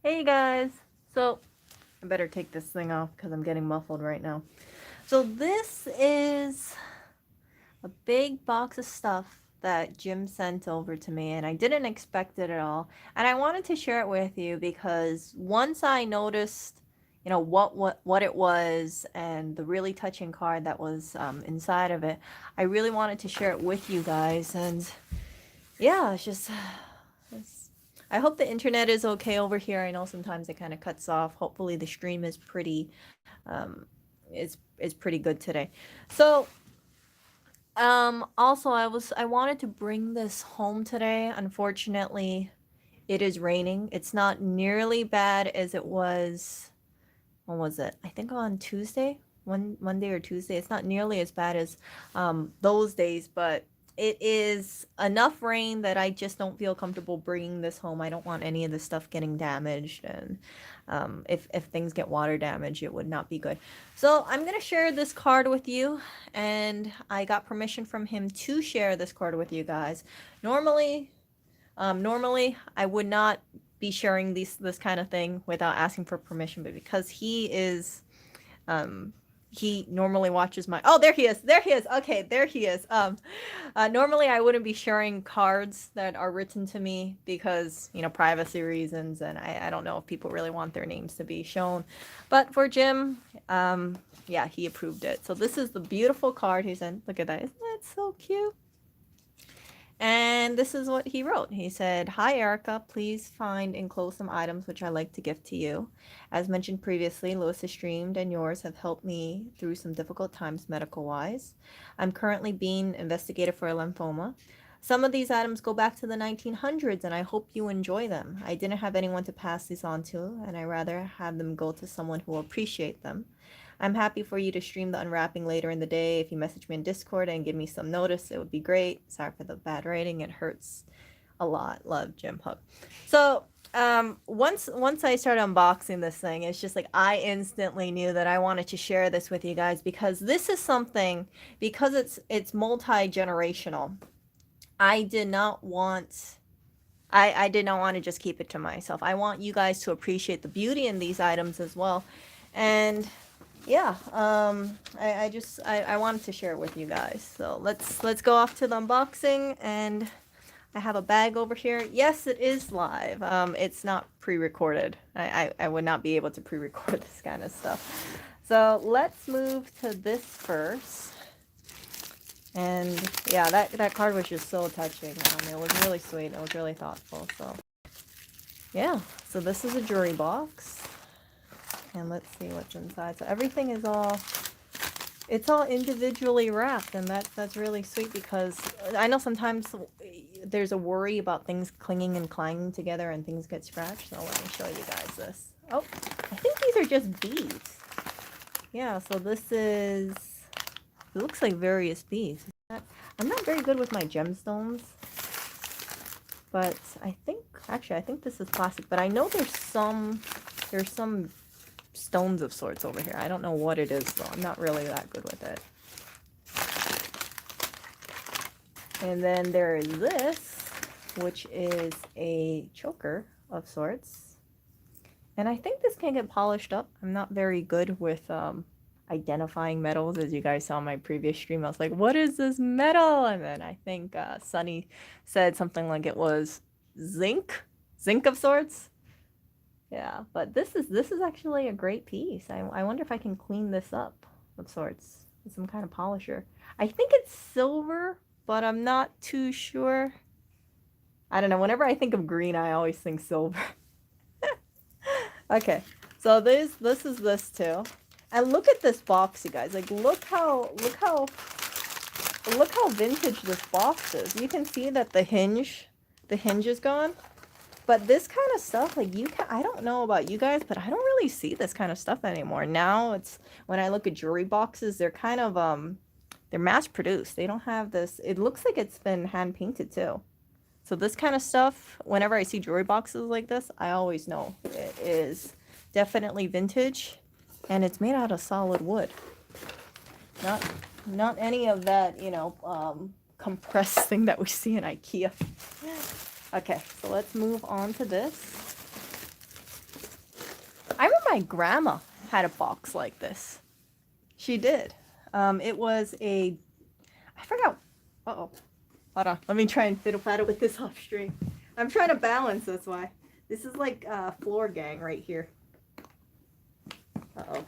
Hey guys! So, I better take this thing off because I'm getting muffled right now. So, this is a big box of stuff that Jim sent over to me, and I didn't expect it at all. And I wanted to share it with you because once I noticed, what it was and the really touching card that was inside of it, I really wanted to share it with you guys. And yeah, it's just I hope the internet is okay over here. I know sometimes it kind of cuts off. Hopefully the stream is um is pretty good today. So, also I wanted to bring this home today. Unfortunately, it is raining. It's not nearly bad as it was, when was it? I think on Tuesday, Monday or Tuesday. It's not nearly as bad as those days, but it is enough rain that I just don't feel comfortable bringing this home. I don't want any of the stuff getting damaged, and if things get water damage, it would not be good. So I'm gonna share this card with you, and I got permission from him to share this card with you guys. Normally, I would not be sharing this kind of thing without asking for permission, but because um, he normally watches my. Oh, there he is. There he is. Okay, there he is. Normally I wouldn't be sharing cards that are written to me because privacy reasons, and I don't know if people really want their names to be shown, but for Jim, yeah, he approved it. So this is the beautiful card he sent. Look at that. Isn't that so cute? And this is what he wrote. He said, "Hi, Erica. Please find enclosed some items which I like to gift to you. As mentioned previously, Lewis's streamed and yours have helped me through some difficult times medical wise. I'm currently being investigated for a lymphoma. Some of these items go back to the 1900s, and I hope you enjoy them. I didn't have anyone to pass these on to, and I rather have them go to someone who will appreciate them. I'm happy for you to stream the unwrapping later in the day. If you message me in Discord and give me some notice, it would be great. Sorry for the bad rating. It hurts a lot. Love, Jim Hook." So, once I started unboxing this thing, it's just like I instantly knew that I wanted to share this with you guys because this is something, because it's multi-generational. I did not want I did not want to just keep it to myself. I want you guys to appreciate the beauty in these items as well. And yeah, I wanted to share it with you guys. So let's go off to the unboxing, and I have a bag over here. Yes, it is live. It's not pre-recorded. I would not be able to pre-record this kind of stuff. So let's move to this first. And yeah, that card was just so touching. It was really sweet. It was really thoughtful. So yeah, so this is a jewelry box. And let's see what's inside. So everything is it's all individually wrapped, and that's really sweet because I know sometimes there's a worry about things clinging and clanging together and things get scratched. So let me show you guys this. Oh, I think these are just beads. Yeah, so this is, it looks like various beads. I'm not very good with my gemstones, but I think this is plastic, but I know there's some stones of sorts over here. I don't know what it is though. I'm not really that good with it. And then there is this, which is a choker of sorts. And I think this can get polished up. I'm not very good with identifying metals. As you guys saw in my previous stream, I was like, what is this metal? And then I think Sunny said something like it was zinc of sorts. Yeah, but this is actually a great piece. I wonder if I can clean this up of sorts with some kind of polisher. I think it's silver, but I'm not too sure. I don't know. Whenever I think of green, I always think silver. Okay, so this is this too. And look at this box, you guys. Like, look how vintage this box is. You can see that the hinge is gone. But this kind of stuff, like, I don't know about you guys, but I don't really see this kind of stuff anymore. Now it's, when I look at jewelry boxes, they're kind of, they're mass produced. They don't have this, it looks like it's been hand painted too. So this kind of stuff, whenever I see jewelry boxes like this, I always know it is definitely vintage, and it's made out of solid wood. Not any of that, compressed thing that we see in IKEA. Okay, so let's move on to this. my grandma had a box like this. She did. It was a, I forgot. Uh-oh. Hold on. Let me try and fiddle-faddle with this off stream. I'm trying to balance this way. This is like floor gang right here. Uh-oh.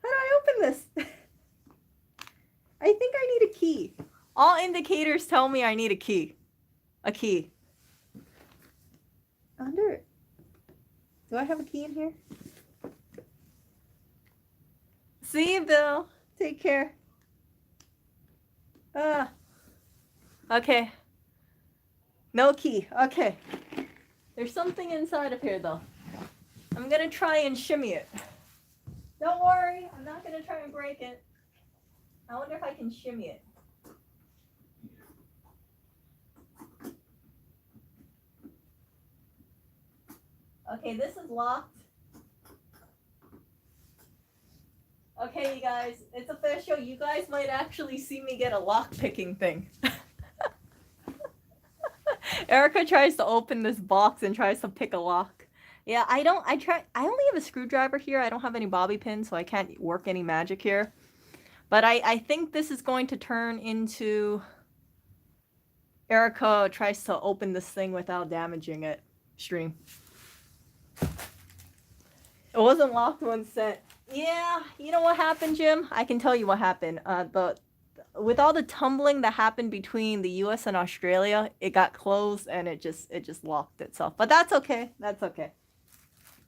How do I open this? I think I need a key. All indicators tell me I need a key. A key. Under it. Do I have a key in here? See you, Bill. Take care. Okay. No key. Okay. There's something inside of here, though. I'm gonna try and shimmy it. Don't worry, I'm not gonna try and break it. I wonder if I can shimmy it. Okay, this is locked. Okay, you guys, it's official. You guys might actually see me get a lock picking thing. Erica tries to open this box and tries to pick a lock. Yeah, I only have a screwdriver here. I don't have any bobby pins, so I can't work any magic here. But I think this is going to turn into Erica tries to open this thing without damaging it stream. It wasn't locked when sent. Yeah, you know what happened, Jim? I can tell you what happened. With all the tumbling that happened between the US and Australia, it got closed and it just locked itself. But that's okay. That's okay.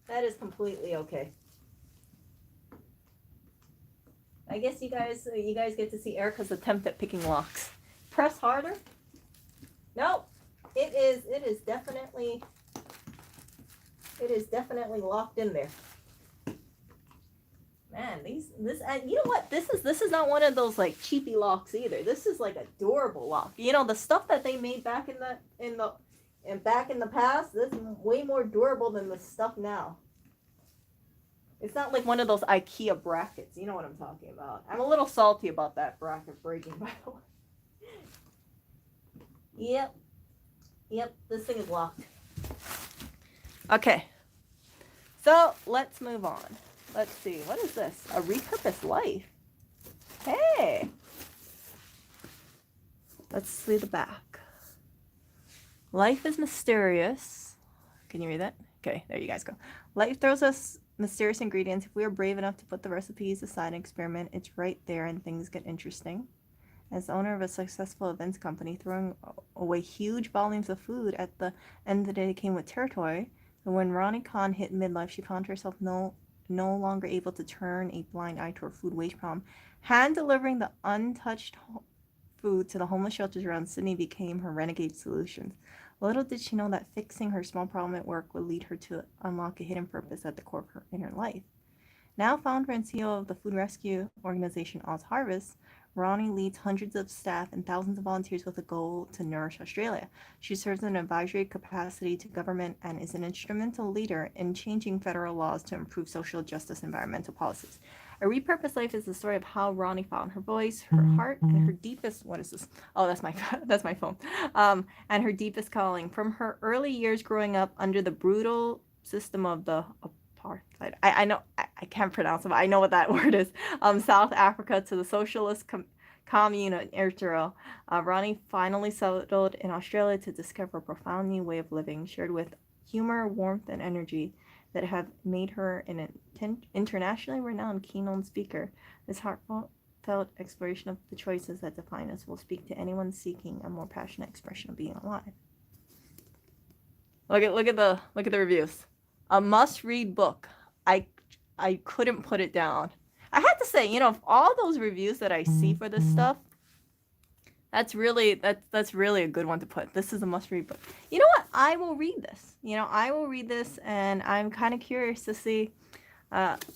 That is completely okay. I guess you guys get to see Erica's attempt at picking locks. Press harder. Nope. It is definitely locked in there. Man, this you know what? This is not one of those like cheapy locks either. This is like a durable lock. You know, the stuff that they made back in the past, this is way more durable than the stuff now. It's not like one of those IKEA brackets. You know what I'm talking about. I'm a little salty about that bracket breaking, by the way. Yep, this thing is locked. Okay. So, let's move on. Let's see, what is this? A repurposed life. Hey! Let's see the back. Life is mysterious. Can you read that? Okay, there you guys go. Life throws us mysterious ingredients. If we are brave enough to put the recipes aside and experiment, it's right there and things get interesting. As the owner of a successful events company, throwing away huge volumes of food at the end of the day came with territory. And when Ronnie Khan hit midlife, she found herself no longer able to turn a blind eye to her food waste problem. Hand delivering the untouched food to the homeless shelters around Sydney became her renegade solution. Little did she know that fixing her small problem at work would lead her to unlock a hidden purpose at the core of her inner life. Now founder and CEO of the food rescue organization Oz Harvest, Ronnie leads hundreds of staff and thousands of volunteers with a goal to nourish Australia. She serves in an advisory capacity to government and is an instrumental leader in changing federal laws to improve social justice and environmental policies. A Repurposed Life is the story of how Ronnie found her voice, her heart, and her deepest, what is this? Oh, that's my phone. And her deepest calling. From her early years growing up under the brutal system of the apartheid. I know, I can't pronounce it, but I know what that word is. South Africa to the socialist commune in Israel. Ronnie finally settled in Australia to discover a profound new way of living, shared with humor, warmth, and energy that have made her an internationally renowned keynote speaker. This heartfelt exploration of the choices that define us will speak to anyone seeking a more passionate expression of being alive. Look at the reviews. A must-read book. I couldn't put it down. I had to say, of all those reviews that I see for this stuff, that's really a good one to put. This is a must-read book. You know what? I will read this. I will read this, and I'm kind of curious to see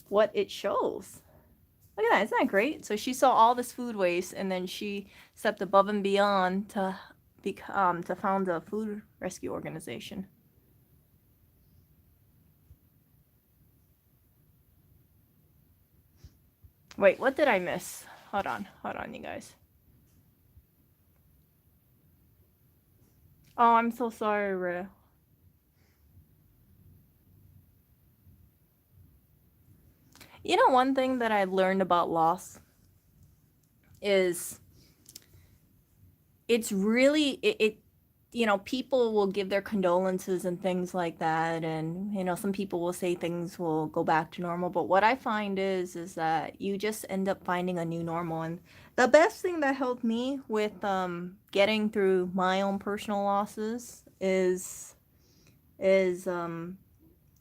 what it shows. Look at that. Isn't that great? So she saw all this food waste, and then she stepped above and beyond to found a food rescue organization. Wait, what did I miss? Hold on, you guys. Oh, I'm so sorry, Rhea. You know, one thing that I've learned about loss is it's really it you know, people will give their condolences and things like that, and you know, some people will say things will go back to normal, but what I find is that you just end up finding a new normal. And the best thing that helped me with getting through my own personal losses is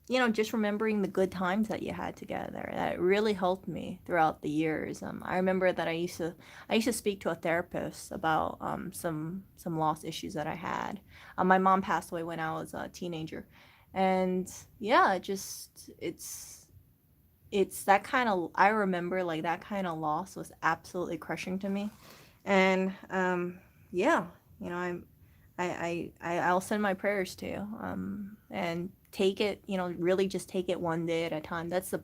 you know, just remembering the good times that you had together. That really helped me throughout the years. I remember that I used to speak to a therapist about some loss issues that I had. My mom passed away when I was a teenager, and yeah, it's that kind of, I remember like that kind of loss was absolutely crushing to me, and yeah, you know, I'll send my prayers to you, and take it, you know, really just take it one day at a time. That's the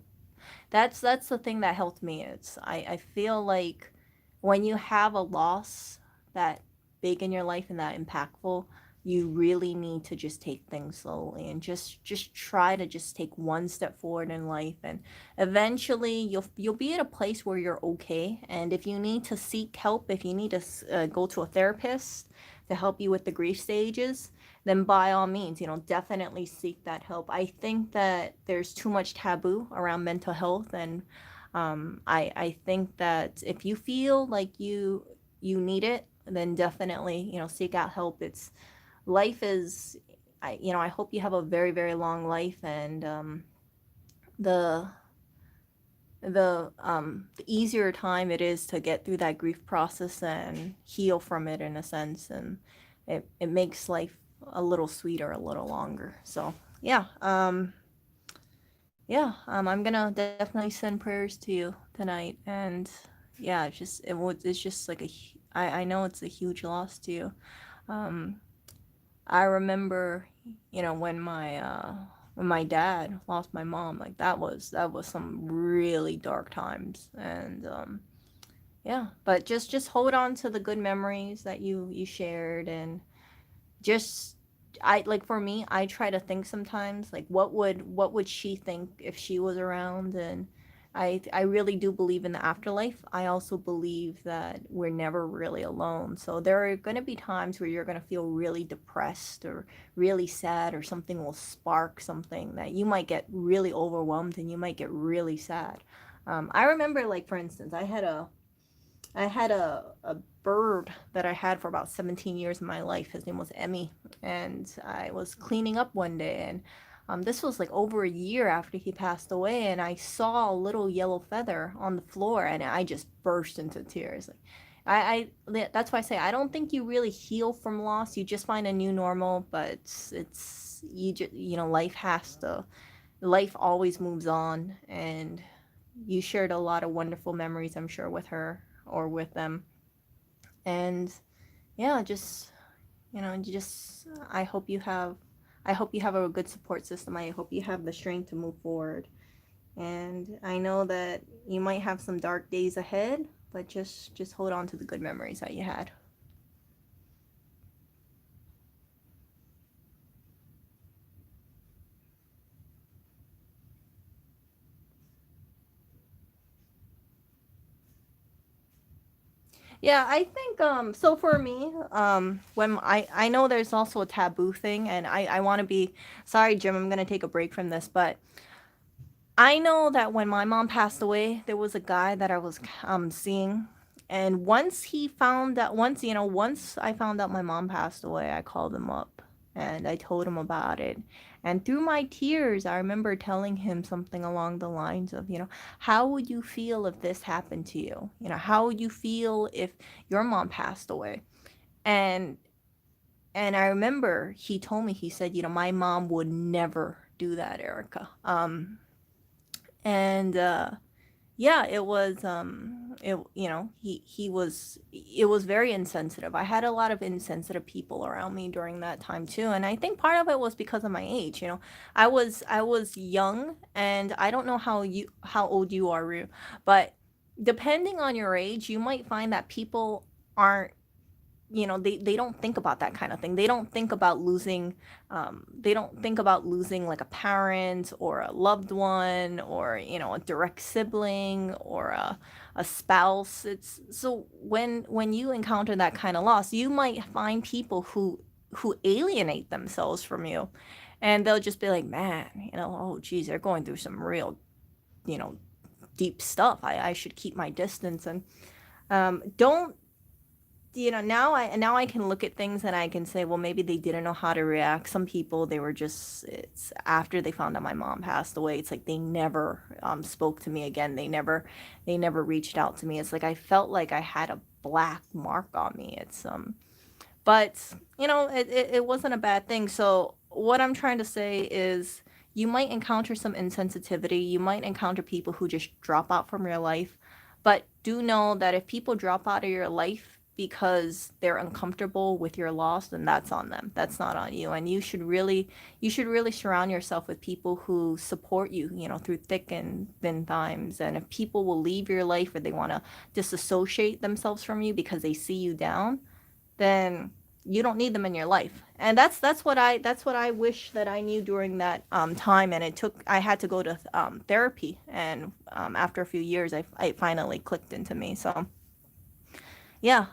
thing that helped me. It's I feel like when you have a loss that big in your life and that impactful, you really need to just take things slowly and just try to just take one step forward in life, and eventually you'll be at a place where you're okay. And if you need to seek help, if you need to go to a therapist to help you with the grief stages, then by all means, you know, definitely seek that help. I think that there's too much taboo around mental health, and I think that if you feel like you need it, then definitely, you know, seek out help. It's life is, you know, I hope you have a very very long life, and the the easier time it is to get through that grief process and heal from it in a sense, and it makes life a little sweeter, a little longer. So yeah, I'm gonna definitely send prayers to you tonight, and yeah, it's just like I know it's a huge loss to you. um I remember, you know, when my dad lost my mom, like that was some really dark times, and yeah, but just hold on to the good memories that you shared, and just, I like, for me, I try to think sometimes like what would she think if she was around. And I really do believe in the afterlife. I also believe that we're never really alone, so there are going to be times where you're going to feel really depressed or really sad, or something will spark something that you might get really overwhelmed and you might get really sad. I remember, like, for instance, I had a bird that I had for about 17 years in my life. His name was Emmy. And I was cleaning up one day, and this was like over a year after he passed away, and I saw a little yellow feather on the floor, and I just burst into tears. Like, that's why I say I don't think you really heal from loss. You just find a new normal, but it's you know, life always moves on, and you shared a lot of wonderful memories, I'm sure, with her or with them. And yeah, just, you know, just I hope you have a good support system. I hope you have the strength to move forward. And I know that you might have some dark days ahead, but just hold on to the good memories that you had. Yeah, I think so for me, when I know there's also a taboo thing, and I want to be, sorry Jim, I'm going to take a break from this, but I know that when my mom passed away, there was a guy that I was seeing, and once I found out my mom passed away, I called him up and I told him about it. And through my tears, I remember telling him something along the lines of, you know, how would you feel if this happened to you? You know, how would you feel if your mom passed away? And and I remember he told me, he said, you know, my mom would never do that, Erica. And yeah, it was it, you know, he was, it was very insensitive. I had a lot of insensitive people around me during that time too, and I think part of it was because of my age. You know, I was young, and I don't know how old you are, Rue, but depending on your age, you might find that people aren't, they don't think about that kind of thing. They don't think about losing, they don't think about losing like a parent or a loved one, or a direct sibling, or a spouse. It's so when you encounter that kind of loss, you might find people who alienate themselves from you, and they'll just be like, man, oh geez, they're going through some real, you know deep stuff. I should keep my distance. And don't, now I can look at things and I can say, well, maybe they didn't know how to react. Some people, they were just, it's after they found out my mom passed away, it's like they never spoke to me again. They never reached out to me. It's like I felt like I had a black mark on me. It's but it wasn't a bad thing. So what I'm trying to say is, you might encounter some insensitivity. You might encounter people who just drop out from your life. But do know that if people drop out of your life because they're uncomfortable with your loss, then that's on them. That's not on you. And you should really surround yourself with people who support you, through thick and thin times. And if people will leave your life, or they want to disassociate themselves from you because they see you down, then you don't need them in your life. And that's what I wish that I knew during that time. And I had to go to therapy. And after a few years, I finally clicked into me. So yeah,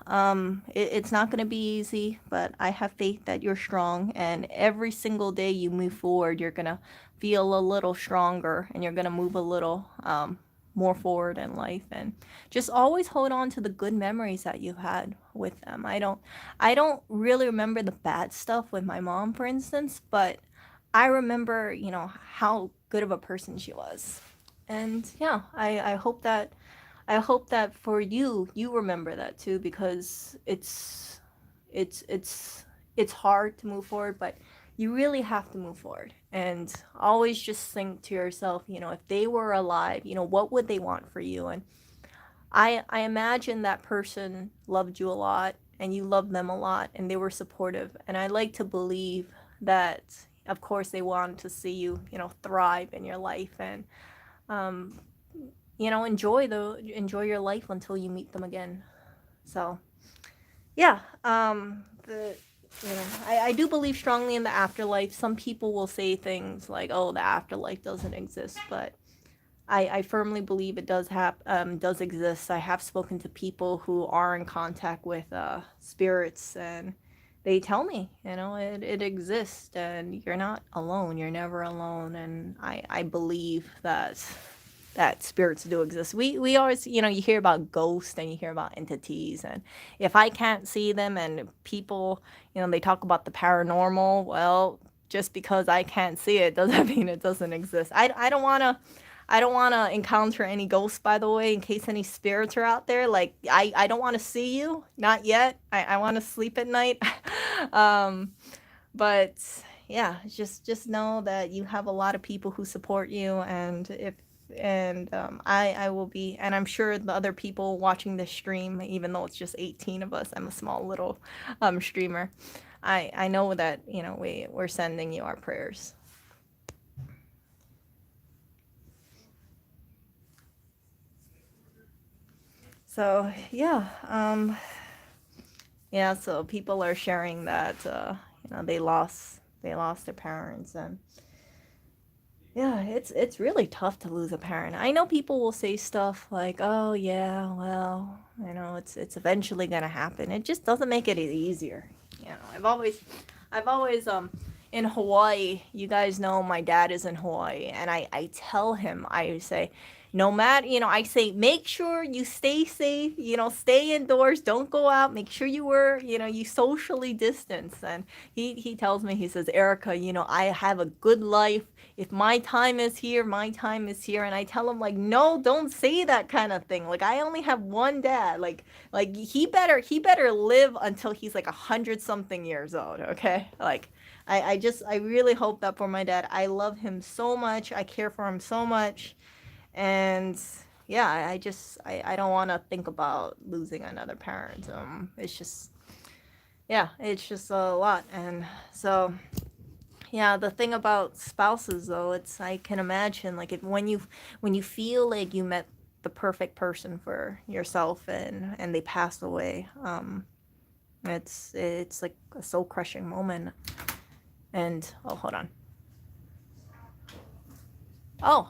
it's not going to be easy, but I have faith that you're strong. And every single day you move forward, you're going to feel a little stronger, and you're going to move a little more forward in life. And just always hold on to the good memories that you had with them. I don't really remember the bad stuff with my mom, for instance, but I remember, how good of a person she was. And yeah, I hope that for you, you remember that too, because it's hard to move forward, but you really have to move forward. And always just think to yourself, if they were alive, what would they want for you? And I imagine that person loved you a lot, and you loved them a lot, and they were supportive. And I like to believe that, of course, they wanted to see you, thrive in your life. And um, enjoy your life until you meet them again. So yeah, I do believe strongly in the afterlife. Some people will say things like, oh, the afterlife doesn't exist, but I firmly believe it does exist. I have spoken to people who are in contact with spirits, and they tell me, it exists, and you're not alone. You're never alone. And I believe that spirits do exist. We always, you hear about ghosts and you hear about entities, and if I can't see them, and people, they talk about the paranormal, well, just because I can't see it doesn't mean it doesn't exist. I don't want to encounter any ghosts, by the way, in case any spirits are out there. Like, I don't want to see you, not yet. I want to sleep at night. um, but yeah, just know that you have a lot of people who support you. And if and I will be, and I'm sure the other people watching this stream, even though it's just 18 of us, I'm a small little streamer. I know that we're sending you our prayers. So yeah, so people are sharing that they lost their parents. And yeah, it's really tough to lose a parent. I know people will say stuff like, "Oh yeah, well, it's eventually gonna happen." It just doesn't make it any easier. I've always in Hawaii. You guys know my dad is in Hawaii, and I tell him, I say, no matter, I say, make sure you stay safe. Stay indoors. Don't go out. Make sure you socially distance. And he tells me, he says, Erica, I have a good life. If my time is here, my time is here. And I tell him, like, no, don't say that kind of thing. Like, I only have one dad. Like he better live until he's like 100 something years old. Okay. Like, I really hope that for my dad. I love him so much. I care for him so much. And yeah, I don't want to think about losing another parent. It's just a lot. And so yeah, the thing about spouses, though, it's, I can imagine, like, if when you feel like you met the perfect person for yourself, and they pass away. It's like a soul crushing moment. And oh, hold on. Oh,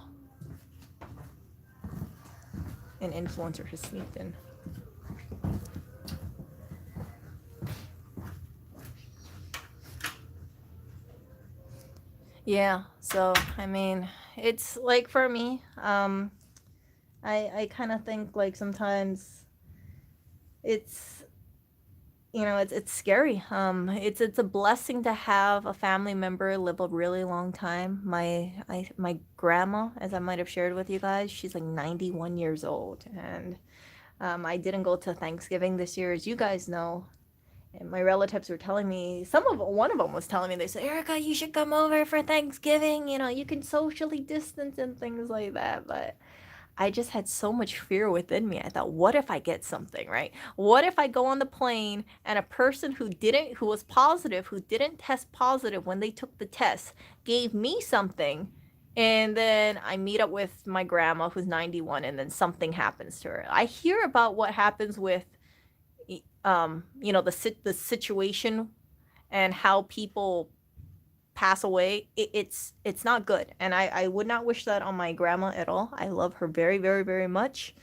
an influencer has sneaked in. Yeah, so I mean, it's like for me, I kind of think like sometimes it's, it's scary. It's a blessing to have a family member live a really long time. My grandma, as I might have shared with you guys, she's like 91 years old, and I didn't go to Thanksgiving this year, as you guys know. And my relatives were telling me, one of them was telling me, they said, Erica, you should come over for Thanksgiving. You can socially distance and things like that. But I just had so much fear within me. I thought, what if I get something, right? What if I go on the plane and a person who was positive, who didn't test positive when they took the test, gave me something, and then I meet up with my grandma who's 91, and then something happens to her. I hear about what happens with the situation and how people pass away. It's not good, and I would not wish that on my grandma at all. I love her very, very, very much.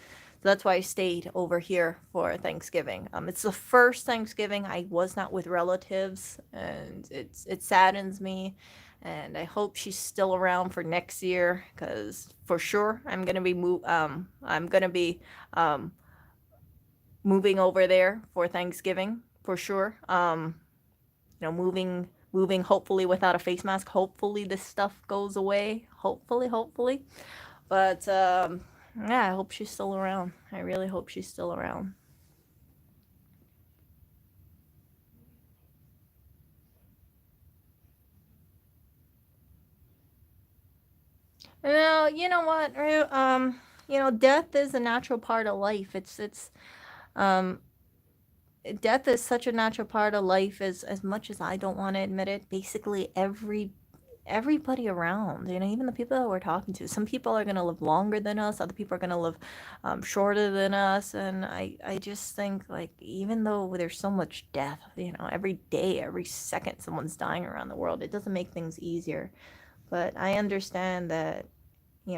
So that's why I stayed over here for Thanksgiving. It's the first Thanksgiving I was not with relatives, and it saddens me. And I hope she's still around for next year, because for sure I'm gonna be moving over there for Thanksgiving for sure. Moving hopefully without a face mask. Hopefully this stuff goes away. Hopefully. But yeah, I hope she's still around. I really hope she's still around. You know what? Death is a natural part of life. It's um death is such a natural part of life, as much as I don't want to admit it. Basically everybody around, even the people that we're talking to, some people are going to live longer than us, other people are going to live shorter than us. And I just think, like, even though there's so much death, every day, every second someone's dying around the world, it doesn't make things easier. But I understand that,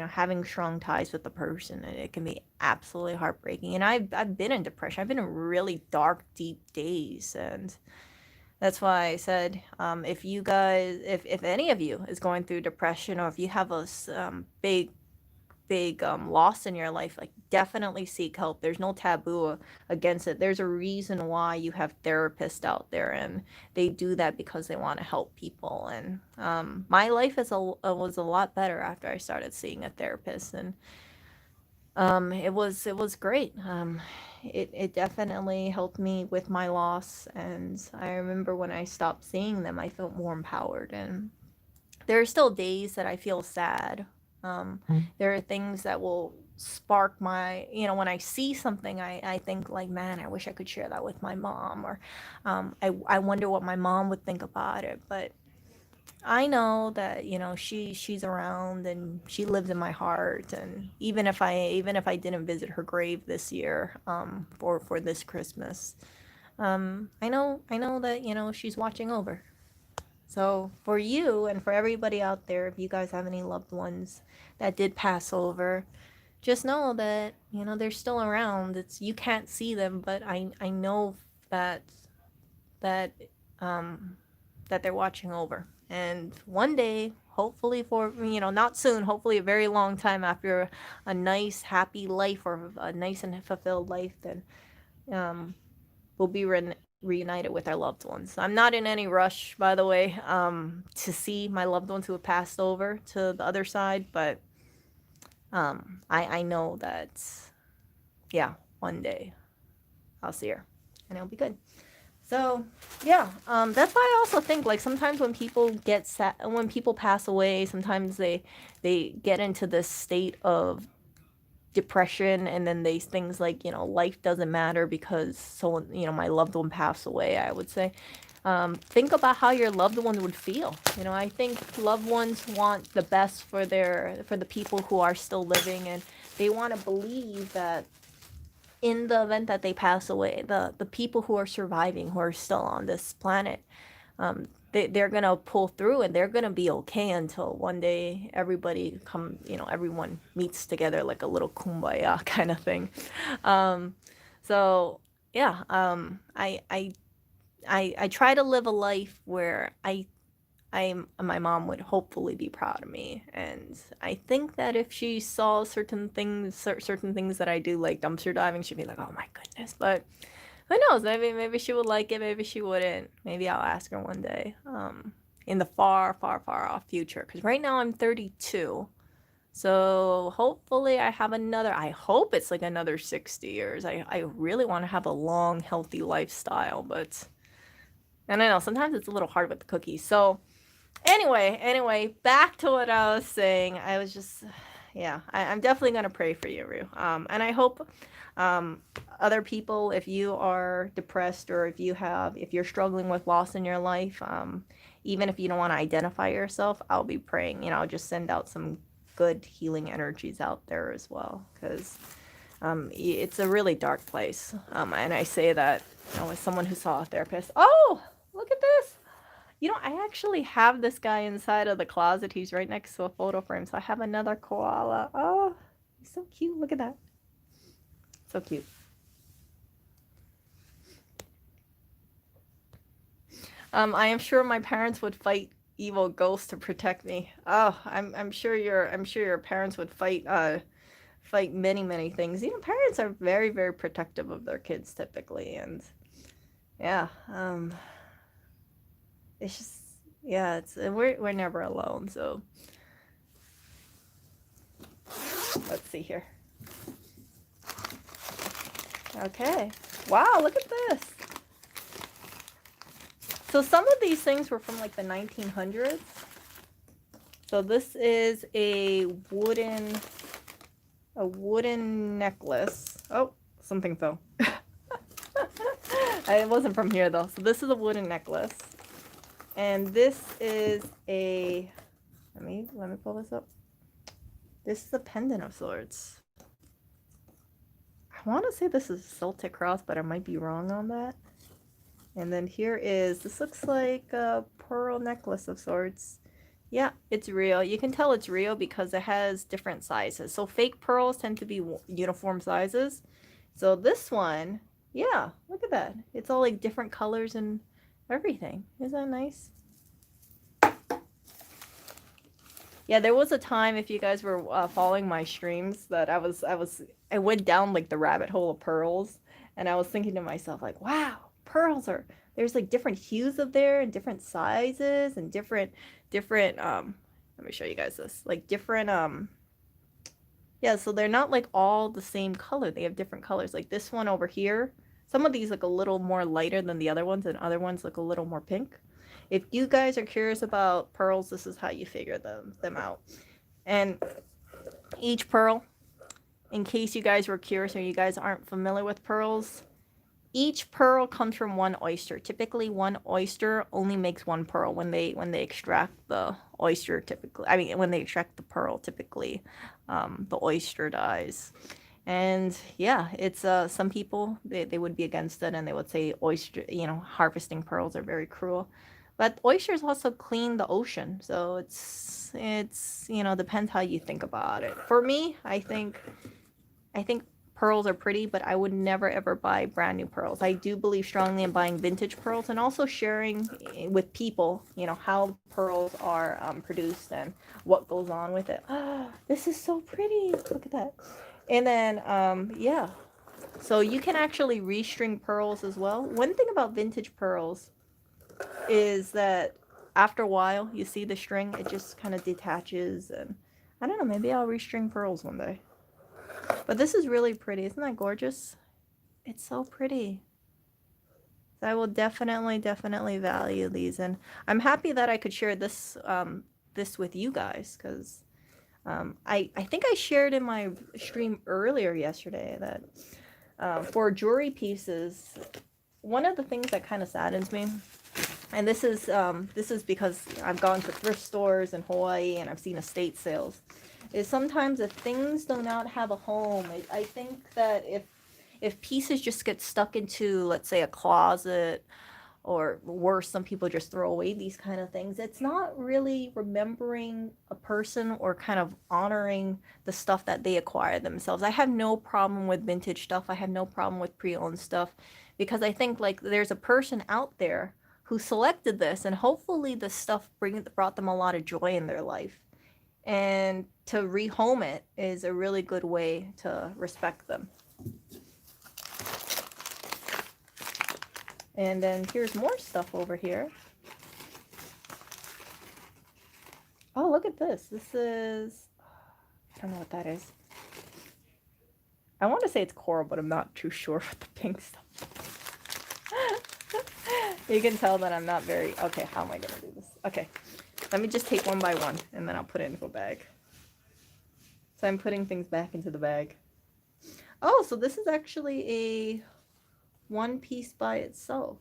having strong ties with the person, it can be absolutely heartbreaking. And I've been in depression. I've been in really dark, deep days, and that's why I said, if you guys, if any of you is going through depression, or if you have a big loss in your life, like, definitely seek help. There's no taboo against it. There's a reason why you have therapists out there, and they do that because they want to help people. And my life was a lot better after I started seeing a therapist, and it was great. It definitely helped me with my loss, and I remember when I stopped seeing them, I felt more empowered. And there are still days that I feel sad. There are things that will spark when I see something, I think, like, man, I wish I could share that with my mom, or I wonder what my mom would think about it. But I know that, she's around, and she lives in my heart. And even if I didn't visit her grave this year, for this Christmas, I know that, she's watching over. So for you and for everybody out there, if you guys have any loved ones that did pass over, just know that, they're still around. It's You can't see them, but I know that that um that they're watching over. And one day, hopefully, for, not soon, hopefully a very long time after a nice happy life, or a nice and fulfilled life, then um we'll be reunited with our loved ones. I'm not in any rush, by the way, to see my loved ones who have passed over to the other side. But I know that, yeah, one day I'll see her, and it'll be good. So yeah, that's why I also think, like, sometimes when people get sad, when people pass away, sometimes they get into this state of depression, and then they things like, life doesn't matter because someone, my loved one passed away, I would say. Think about how your loved one would feel. You know, I think loved ones want the best for the people who are still living, and they want to believe that in the event that they pass away, the people who are surviving, who are still on this planet, they're gonna pull through and they're gonna be okay until one day everyone meets together like a little kumbaya kind of thing. Um, so yeah, I try to live a life where my mom would hopefully be proud of me, and I think that if she saw certain things that I do, like dumpster diving, she'd be like, "Oh my goodness!" But who knows? Maybe she would like it. Maybe she wouldn't. Maybe I'll ask her one day, in the far, far, far off future. Because right now I'm 32, so hopefully I have another. I hope it's like another 60 years. I really want to have a long, healthy lifestyle, but and I know sometimes it's a little hard with the cookies. So anyway, back to what I was saying. I was just, yeah, I'm definitely gonna pray for you, Rue. And I hope, um, other people, if you are depressed or if you're struggling with loss in your life, even if you don't want to identify yourself, I'll be praying. You know, I'll just send out some good healing energies out there as well, because it's a really dark place. And I say that, you know, as someone who saw a therapist. Oh, look at this. You know, I actually have this guy inside of the closet. He's right next to a photo frame. So I have another koala. Oh, he's so cute. Look at that. So cute. I am sure my parents would fight evil ghosts to protect me. Oh, I'm sure your parents would fight many things. You know, parents are very, very protective of their kids typically, and yeah, it's just, yeah, it's we're never alone. So let's see here. Okay. Wow, look at this. So some of these things were from like the 1900s. So this is a wooden necklace. Oh, something fell. It wasn't from here though. So this is a wooden necklace. And this is a, let me pull this up. This is a pendant of sorts. I want to say this is a Celtic cross, but I might be wrong on that. And then this looks like a pearl necklace of sorts. Yeah, it's real. You can tell it's real because it has different sizes. So fake pearls tend to be uniform sizes. So this one, yeah, look at that. It's all like different colors and everything. Isn't that nice? Yeah, there was a time, if you guys were following my streams, that I went down like the rabbit hole of pearls, and I was thinking to myself like, wow, there's like different hues of there and different sizes and different let me show you guys this. Like different yeah, so they're not like all the same color. They have different colors. Like this one over here, some of these look a little more lighter than the other ones, and other ones look a little more pink. If you guys are curious about pearls, this is how you figure them out. And each pearl, in case you guys were curious or you guys aren't familiar with pearls, each pearl comes from one oyster. Typically, one oyster only makes one pearl when they extract the oyster. Typically, I mean, when they extract the pearl, typically, the oyster dies. And yeah, it's some people they would be against it and they would say harvesting pearls are very cruel. But oysters also clean the ocean, so it's depends how you think about it. For me, I think pearls are pretty, but I would never ever buy brand new pearls. I do believe strongly in buying vintage pearls and also sharing with people, how pearls are produced and what goes on with it. Oh, this is so pretty. Look at that. And then, yeah. So you can actually restring pearls as well. One thing about vintage pearls is that after a while, you see the string, it just kind of detaches. And I don't know, maybe I'll restring pearls one day. But this is really pretty. Isn't that gorgeous? It's so pretty. So I will definitely value these. And I'm happy that I could share this with you guys, because I think I shared in my stream earlier yesterday that for jewelry pieces, one of the things that kind of saddens me, and this is because I've gone to thrift stores in Hawaii and I've seen estate sales, is sometimes if things do not have a home, I think that if pieces just get stuck into, let's say, a closet, or worse, some people just throw away these kind of things. It's not really remembering a person or kind of honoring the stuff that they acquire themselves. I have no problem with vintage stuff. I have no problem with pre-owned stuff because I think like there's a person out there who selected this and hopefully this stuff brought them a lot of joy in their life. And to rehome it is a really good way to respect them. And then here's more stuff over here. Oh, look at this. This is, I don't know what that is. I want to say it's coral, but I'm not too sure with the pink stuff. You can tell that I'm not very, okay, how am I going to do this? Okay, let me just take one by one, and then I'll put it into a bag. So I'm putting things back into the bag. Oh, so this is actually a one piece by itself.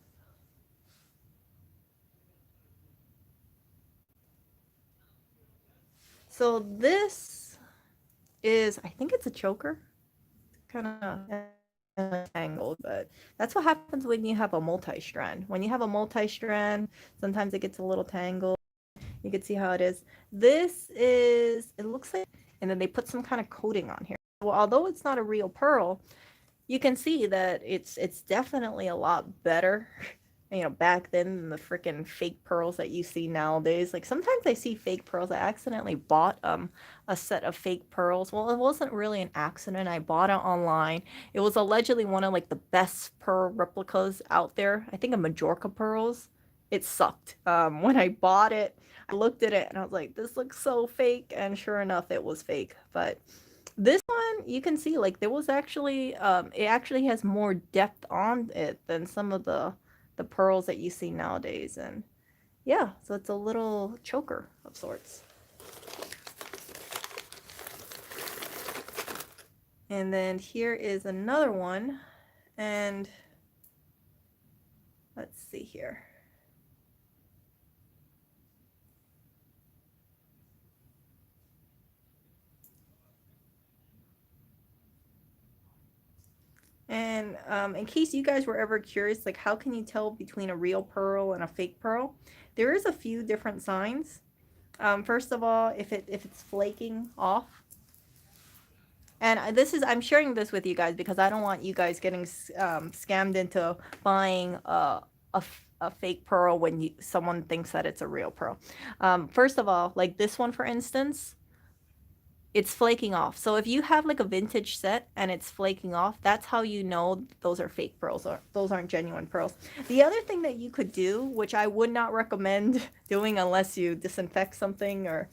So this is, I think it's a choker. Kind of tangled, but that's what happens when you have a multi-strand. When you have a multi-strand, sometimes it gets a little tangled. You can see how it is. This is, it looks like, and then they put some kind of coating on here. Well, although it's not a real pearl, you can see that it's definitely a lot better, you know, back then than the freaking fake pearls that you see nowadays. Like sometimes I see fake pearls. I accidentally bought a set of fake pearls. Well, it wasn't really an accident. I bought it online. It was allegedly one of like the best pearl replicas out there. I think a Majorca pearls. It sucked. When I bought it, I looked at it and I was like, this looks so fake, and sure enough, it was fake. But this one, you can see like there was actually it actually has more depth on it than some of the pearls that you see nowadays. And yeah, so it's a little choker of sorts. And then here is another one, and let's see here. And in case you guys were ever curious, like how can you tell between a real pearl and a fake pearl? There is a few different signs. First of all, if it's flaking off, and this is, I'm sharing this with you guys because I don't want you guys getting scammed into buying a fake pearl when someone thinks that it's a real pearl. First of all, like this one for instance, it's flaking off. So if you have like a vintage set and it's flaking off, that's how you know those are fake pearls, or those aren't genuine pearls. The other thing that you could do, which I would not recommend doing unless you disinfect something or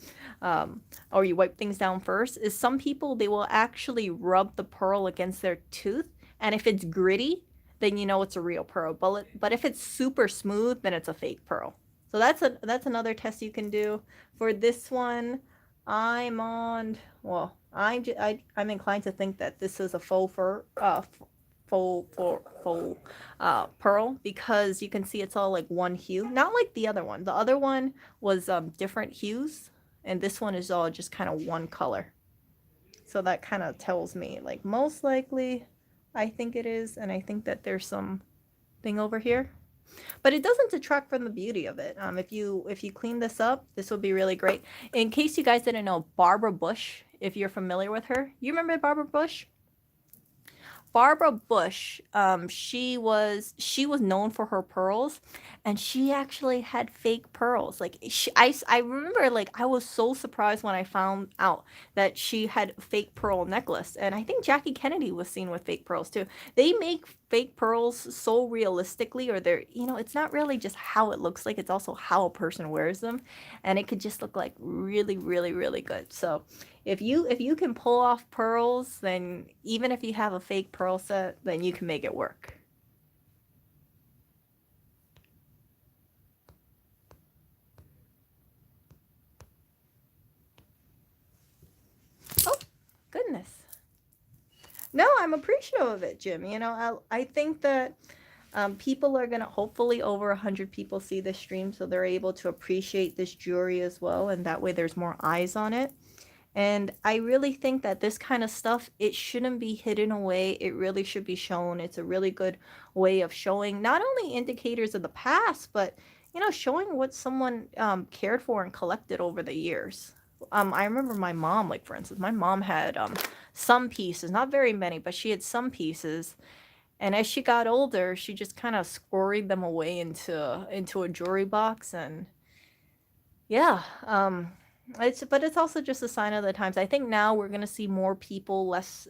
you wipe things down first, is some people, they will actually rub the pearl against their tooth, and if it's gritty, then you know it's a real pearl. But if it's super smooth, then it's a fake pearl. So that's another test you can do. For this one, I'm on. Well, I'm inclined to think that this is a faux pearl, because you can see it's all like one hue, not like the other one. The other one was different hues, and this one is all just kind of one color. So that kind of tells me like most likely, I think it is, and I think that there's some thing over here. But it doesn't detract from the beauty of it. If you clean this up, this will be really great. In case you guys didn't know, Barbara Bush, if you're familiar with her, you remember Barbara Bush? Barbara Bush, she was known for her pearls, and she actually had fake pearls. Like I remember, like I was so surprised when I found out that she had fake pearl necklace, and I think Jackie Kennedy was seen with fake pearls too. They make fake pearls so realistically, or they're, it's not really just how it looks like; it's also how a person wears them, and it could just look like really, really, really good. So if you can pull off pearls, then even if you have a fake pearl set, then you can make it work. Oh, goodness. No, I'm appreciative of it, Jim. I think that People are gonna hopefully over 100 people see this stream, so they're able to appreciate this jewelry as well, and that way there's more eyes on it. And I really think that this kind of stuff, it shouldn't be hidden away. It really should be shown. It's a really good way of showing not only indicators of the past, but showing what someone cared for and collected over the years. I remember my mom, like for instance, my mom had some pieces, not very many, but she had some pieces. And as she got older, she just kind of squirried them away into a jewelry box, and yeah, it's also just a sign of the times. I think now we're gonna see more people less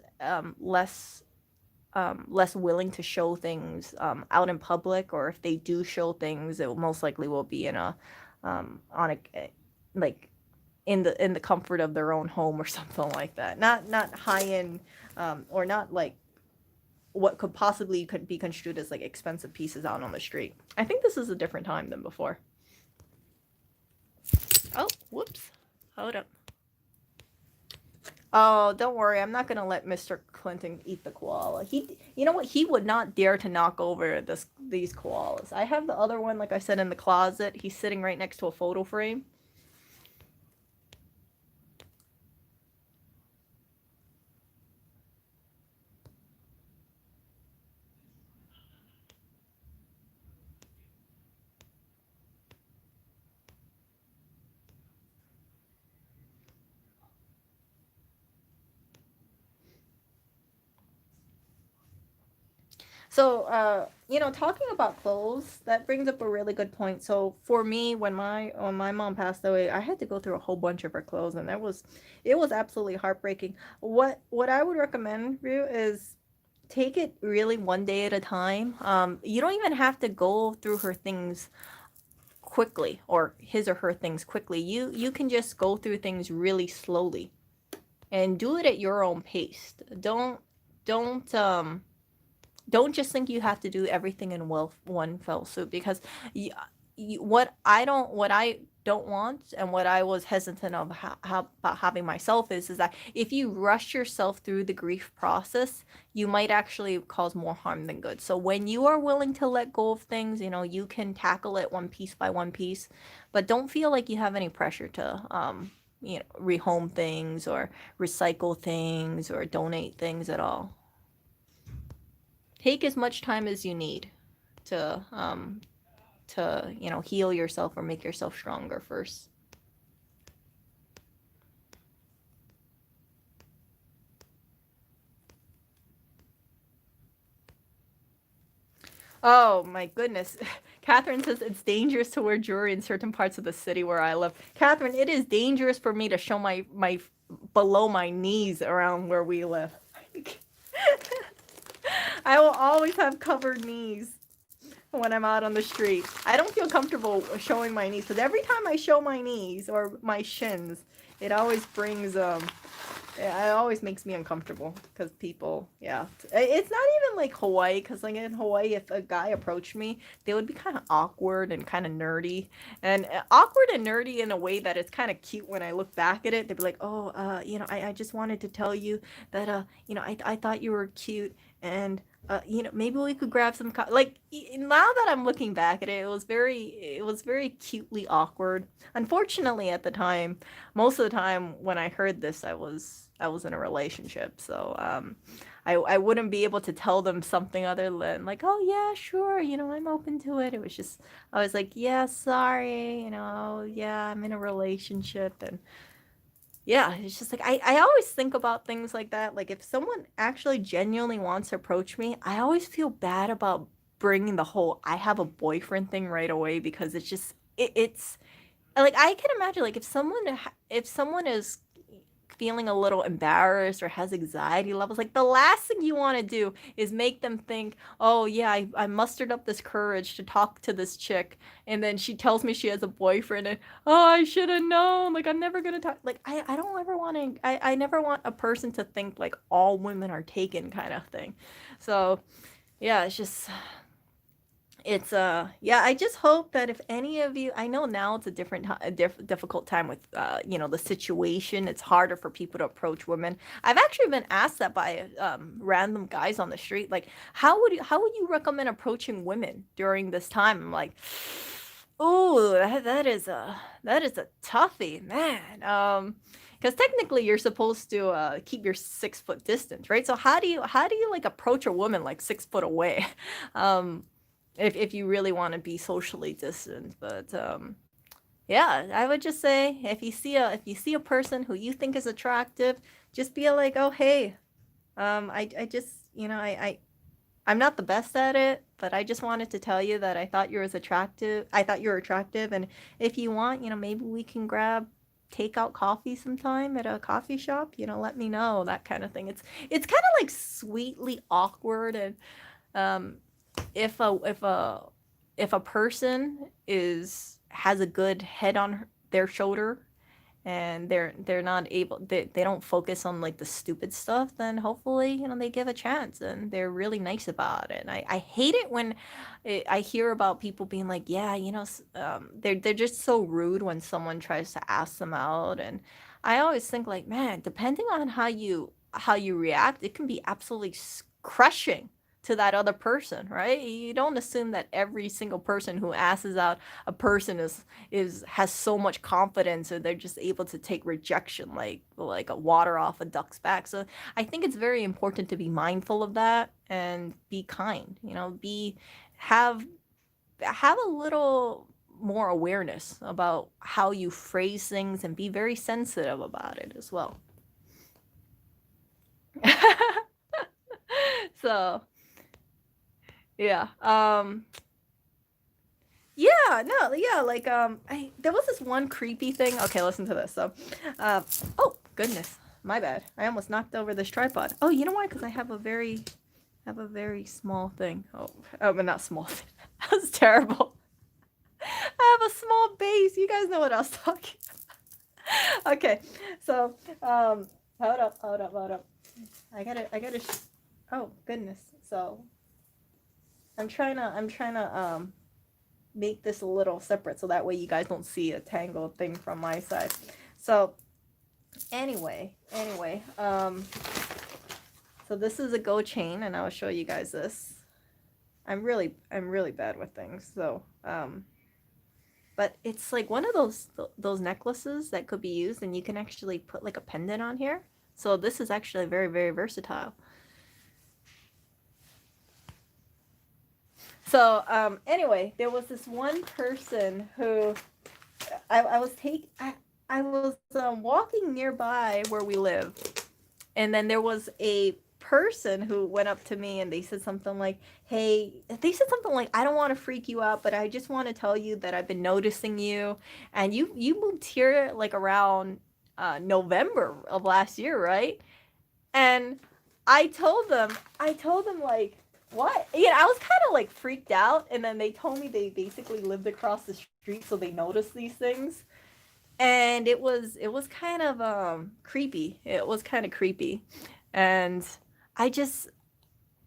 willing to show things out in public, or if they do show things, it will most likely will be in a on a like in the comfort of their own home or something like that. Not high end or not like what could be construed as like expensive pieces out on the street. I think this is a different time than before. Oh, whoops. Hold up. Oh, don't worry. I'm not gonna let Mr. Clinton eat the koala. You know what? He would not dare to knock over these koalas. I have the other one, like I said, in the closet. He's sitting right next to a photo frame. So, talking about clothes, that brings up a really good point. So, for me, when my mom passed away, I had to go through a whole bunch of her clothes, and it was absolutely heartbreaking. What I would recommend for you is take it really one day at a time. You don't even have to go through her things quickly, or his or her things quickly. You can just go through things really slowly and do it at your own pace. Don't don't just think you have to do everything in one fell swoop, because what I don't want, and what I was hesitant of about having myself is that if you rush yourself through the grief process, you might actually cause more harm than good. So when you are willing to let go of things, you can tackle it one piece by one piece, but don't feel like you have any pressure to rehome things or recycle things or donate things at all. Take as much time as you need to heal yourself or make yourself stronger first. Oh my goodness. Catherine says it's dangerous to wear jewelry in certain parts of the city where I live. Catherine, it is dangerous for me to show my below my knees around where we live. I will always have covered knees when I'm out on the street. I don't feel comfortable showing my knees, because every time I show my knees or my shins, it always brings it always makes me uncomfortable, because people, yeah, it's not even like Hawaii, because like in Hawaii, if a guy approached me, they would be kind of awkward and kind of nerdy, and awkward and nerdy in a way that it's kind of cute. When I look back at it, they'd be like, oh, I just wanted to tell you that I thought you were cute, and maybe we could grab some like, now that I'm looking back at it, it was very cutely awkward. Unfortunately, at the time, most of the time when I heard this, I was in a relationship, so I wouldn't be able to tell them something other than like, oh yeah, sure, I'm open to it. It was just, I was like, yeah, sorry, yeah, I'm in a relationship. And yeah, it's just like, I always think about things like that. Like if someone actually genuinely wants to approach me, I always feel bad about bringing the whole I have a boyfriend thing right away, because it's just it's like, I can imagine, like if someone is feeling a little embarrassed or has anxiety levels, like the last thing you want to do is make them think, oh yeah, I mustered up this courage to talk to this chick, and then she tells me she has a boyfriend, and oh, I should have known, like I'm never gonna talk. Like I don't ever want to, I never want a person to think like all women are taken, kind of thing. So yeah, it's just, It's yeah, I just hope that if any of you, I know now it's a difficult time with the situation. It's harder for people to approach women. I've actually been asked that by random guys on the street, like how would you recommend approaching women during this time? I'm like, oh, that is a toughie, man. Because technically you're supposed to keep your 6 foot distance, right? So how do you like approach a woman like 6 foot away? Um, if you really want to be socially distant. But yeah, I would just say if you see a person who you think is attractive, just be like, oh hey, I just I'm not the best at it, but I just wanted to tell you that I thought you were attractive, and if you want, maybe we can grab takeout coffee sometime at a coffee shop. Let me know, that kind of thing. It's kind of like sweetly awkward, and um if a person is has a good head on their shoulder, and they're not able they don't focus on like the stupid stuff, then hopefully they give a chance and they're really nice about it. And I hate it when I hear about people being like, yeah, they're just so rude when someone tries to ask them out. And I always think like, man, depending on how you react, it can be absolutely crushing to that other person, right? You don't assume that every single person who asks out a person is has so much confidence, or they're just able to take rejection like a water off a duck's back. So I think it's very important to be mindful of that and be kind. Be have have a little more awareness about how you phrase things, and be very sensitive about it as well. So yeah. Yeah, no, yeah, like there was this one creepy thing. Okay, listen to this. So, oh goodness, my bad. I almost knocked over this tripod. Oh, you know why? Because I have a very small thing. Oh, but not small. That was terrible. I have a small base. You guys know what I was talking. Okay, so hold up. I gotta. Oh goodness. So I'm trying to make this a little separate so that way you guys don't see a tangled thing from my side. So anyway, so this is a Go chain, and I'll show you guys this. I'm really bad with things, so but it's like one of those necklaces that could be used, and you can actually put like a pendant on here. So this is actually very, very versatile. So anyway, there was this one person who I was walking nearby where we live, and then there was a person who went up to me, and they said something like, hey, they said something like, I don't want to freak you out, but I just want to tell you that I've been noticing you, and you moved here like around November of last year, right? And I told them like, what? I was kind of like freaked out, and then they told me they basically lived across the street, so they noticed these things. And it was kind of creepy. It was kind of creepy. And I just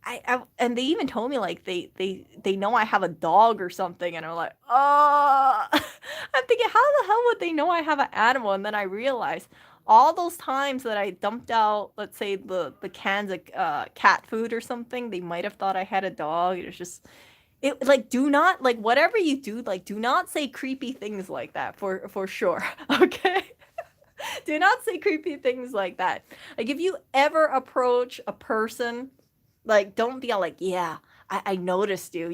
I and they even told me like they know I have a dog or something, and I'm like, oh. I'm thinking, how the hell would they know I have an animal? And then I realized all those times that I dumped out, let's say the cans of cat food or something, they might have thought I had a dog. It's just it like, do not, like, whatever you do, like, do not say creepy things like that, for sure. Okay. Do not say creepy things like that. Like, if you ever approach a person, like, don't be all like, yeah, I noticed you,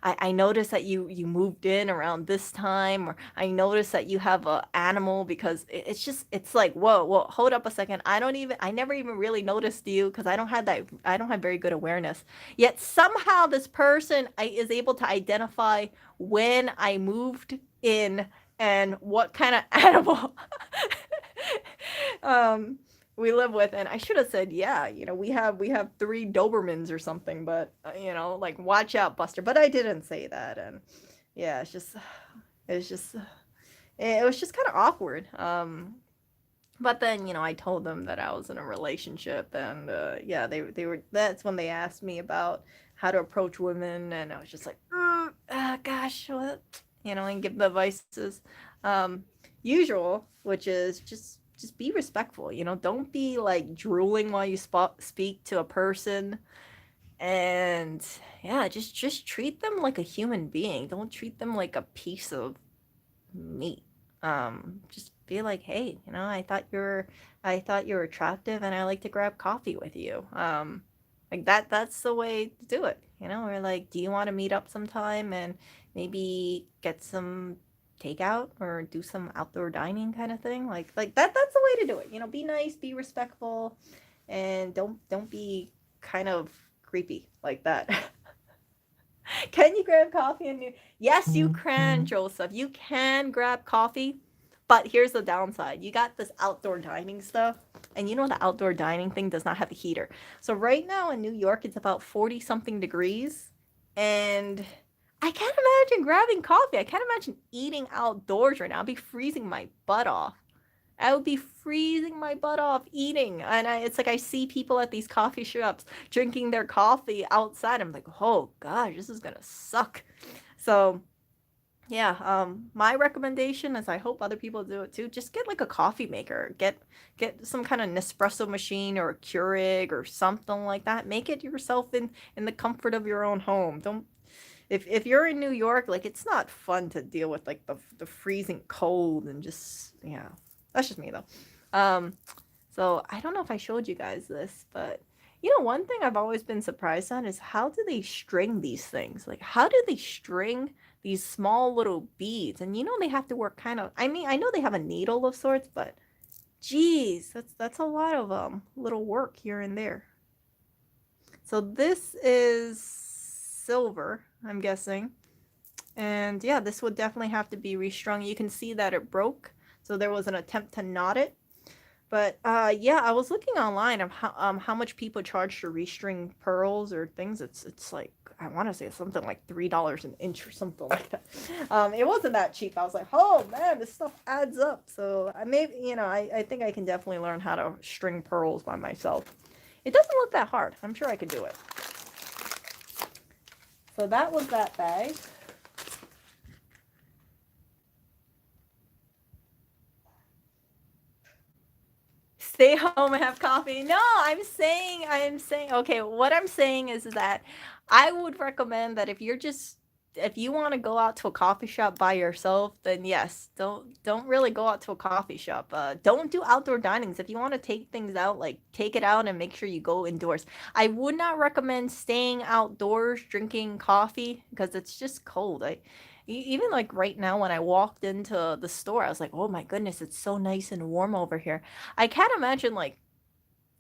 I noticed that you moved in around this time, or I noticed that you have a animal, because it's like, whoa, hold up a second. I never even really noticed you, because I don't have very good awareness. Yet somehow this person is able to identify when I moved in and what kind of animal um we live with. And I should have said, yeah, we have 3 Dobermans or something, but like, watch out, Buster. But I didn't say that. And yeah, it's just it was just kind of awkward. But then, I told them that I was in a relationship, and yeah, they were that's when they asked me about how to approach women, and I was just like, gosh, what, and give the advices. Um, Usual, which is just be respectful. Don't be like drooling while you speak to a person, and yeah, just treat them like a human being. Don't treat them like a piece of meat. Just be like, hey, I thought you were attractive, and I like to grab coffee with you. Like that's the way to do it. Or like, do you want to meet up sometime and maybe get some takeout or do some outdoor dining kind of thing? Like that's the way to do it. Be nice, be respectful, and don't be kind of creepy like that. Can you grab coffee and you? Yes, you can, Joseph. You can grab coffee, but here's the downside. You got this outdoor dining stuff, and the outdoor dining thing does not have a heater. So right now in New York, it's about 40 something degrees, and I can't imagine grabbing coffee. I can't imagine eating outdoors right now. I'd be freezing my butt off. I would be freezing my butt off eating. And it's like I see people at these coffee shops drinking their coffee outside. I'm like, oh gosh, this is gonna suck. So yeah, my recommendation is I hope other people do it too. Just get like a coffee maker. Get some kind of Nespresso machine or a Keurig or something like that. Make it yourself in the comfort of your own home. Don't if you're in New York, like it's not fun to deal with like the freezing cold and just yeah. That's just me though. Um, so I don't know if I showed you guys this, but one thing I've always been surprised on is how do they string these things? Like how do they string these small little beads? And they have to work kind of I mean, I know they have a needle of sorts, but geez, that's a lot of little work here and there. So this is silver, I'm guessing. And yeah, this would definitely have to be restrung. You can see that it broke. So there was an attempt to knot it. But yeah, I was looking online of how much people charge to restring pearls or things. It's like I want to say it's something like $3 an inch or something like that. It wasn't that cheap. I was like, oh man, this stuff adds up. So I maybe I think I can definitely learn how to string pearls by myself. It doesn't look that hard. I'm sure I could do it. So that was that bag. Stay home and have coffee. No, I'm saying, okay, what I'm saying is that I would recommend that if you want to go out to a coffee shop by yourself, then yes, don't really go out to a coffee shop. Don't do outdoor dinings. If you want to take things out, like take it out and make sure you go indoors. I would not recommend staying outdoors drinking coffee because it's just cold. Even like right now when I walked into the store, I was like, "Oh my goodness, it's so nice and warm over here." I can't imagine like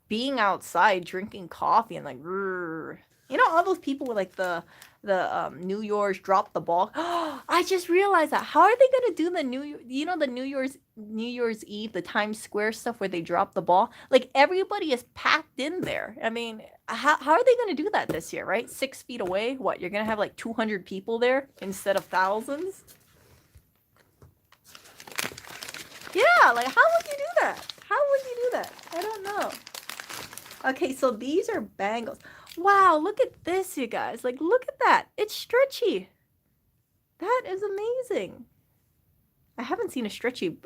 being outside drinking coffee and like all those people with like the New Year's drop the ball. I just realized that. How are they gonna do the the New Year's Eve, the Times Square stuff where they drop the ball? Like everybody is packed in there. I mean, how are they gonna do that this year, right? 6 feet away. What, you're gonna have like 200 people there instead of thousands? Yeah, like how would you do that? How would you do that? I don't know. Okay, so these are bangles. Wow, look at this, you guys. Like, look at that. It's stretchy. That is amazing. I haven't seen a stretchy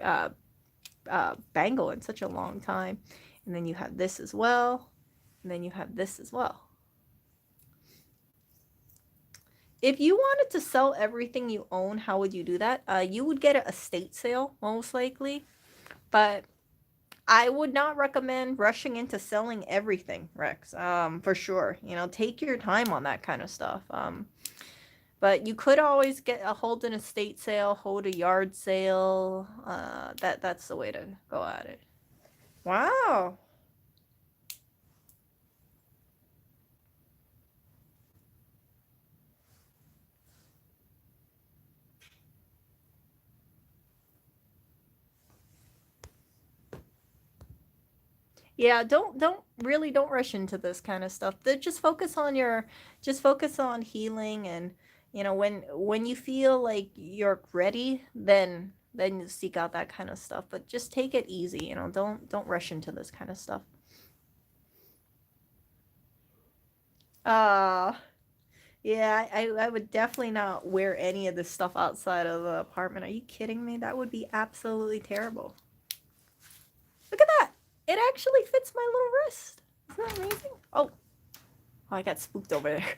bangle in such a long time. And then you have this as well. And then you have this as well. If you wanted to sell everything you own, how would you do that? You would get an estate sale, most likely. But I would not recommend rushing into selling everything, Rex. For sure. Take your time on that kind of stuff. But you could always hold an estate sale, hold a yard sale. That's the way to go at it. Wow. Yeah, don't rush into this kind of stuff. Just focus on healing, and when you feel like you're ready, then you seek out that kind of stuff. But just take it easy, don't rush into this kind of stuff. Uh Yeah, I would definitely not wear any of this stuff outside of the apartment. Are you kidding me? That would be absolutely terrible. Look at that! It actually fits my little wrist. Isn't that amazing? Oh, I got spooked over there.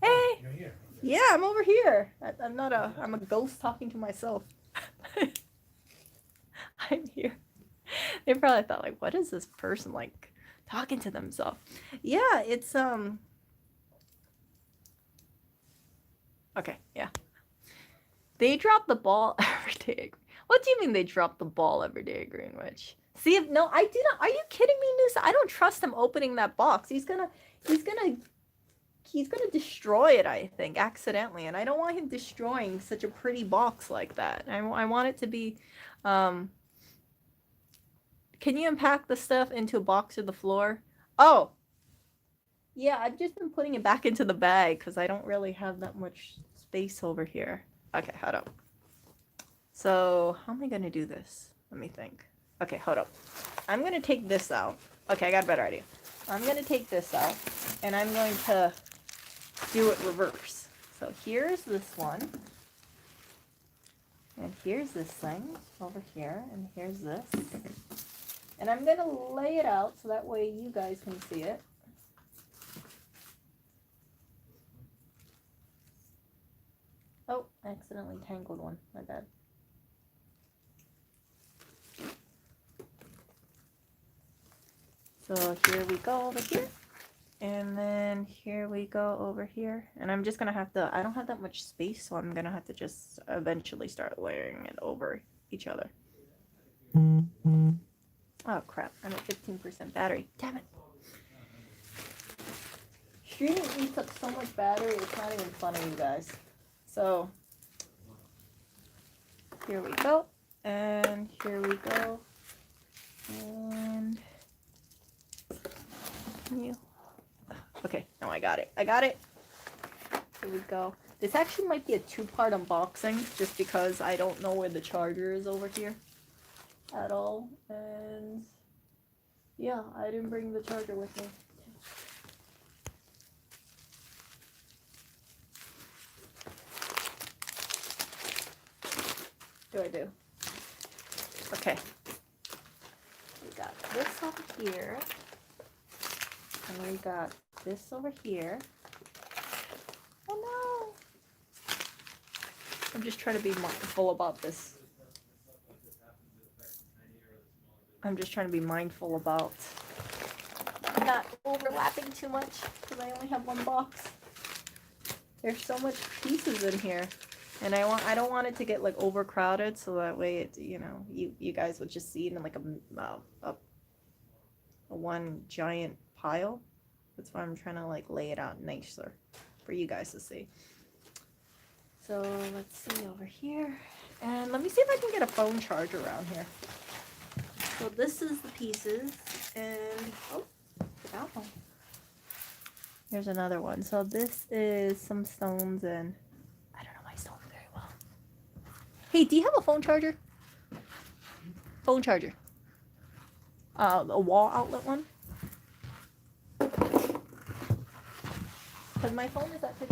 Hey! You're here. Yeah, I'm over here. I'm not a. I'm a ghost talking to myself. I'm here. They probably thought like, what is this person like talking to themselves? Yeah, it's Okay, yeah. They drop the ball every day. What do you mean they drop the ball every day, Greenwich? See if no, I do not. Are you kidding me, Noosa? I don't trust him opening that box. He's gonna, he's gonna destroy it. I think accidentally, and I don't want him destroying such a pretty box like that. I want it to be. Um, can you unpack the stuff into a box or the floor? Oh, yeah. I've just been putting it back into the bag because I don't really have that much space over here. Okay, hold up. So how am I gonna do this? Let me think. Okay, hold up. I'm gonna take this out. Okay, I got a better idea. I'm gonna take this out and I'm going to do it reverse. So here's this one. And here's this thing over here. And here's this. And I'm gonna lay it out so that way you guys can see it. Oh, I accidentally tangled one. My bad. So here we go over here. And then here we go over here. And I'm just gonna have to, I don't have that much space, so I'm gonna have to just eventually start layering it over each other. Oh crap, I'm at 15% battery. Damn it. Streaming eats up so much battery, it's not even funny, you guys. So, here we go. And here we go. And you. Okay, now I got it. I got it. Here we go. This actually might be a two-part unboxing just because I don't know where the charger is over here at all. And yeah, I didn't bring the charger with me. What do I do? Okay. We got this over here. And we got this over here. Oh no! I'm just trying to be mindful about this. I'm just trying to be mindful about not overlapping too much because I only have one box. There's so much pieces in here, and I don't want it to get like overcrowded, so that way it, you know, you guys would just see it in like a one giant pile. That's why I'm trying to like lay it out nicer for you guys to see. So let's see over here, and let me see if I can get a phone charger around here. So this is the pieces, and oh, forgot one. Here's another one. So this is some stones, and I don't know my stones very well. Hey, do you have a phone charger? Phone charger. A wall outlet one. Because my phone is at 15%,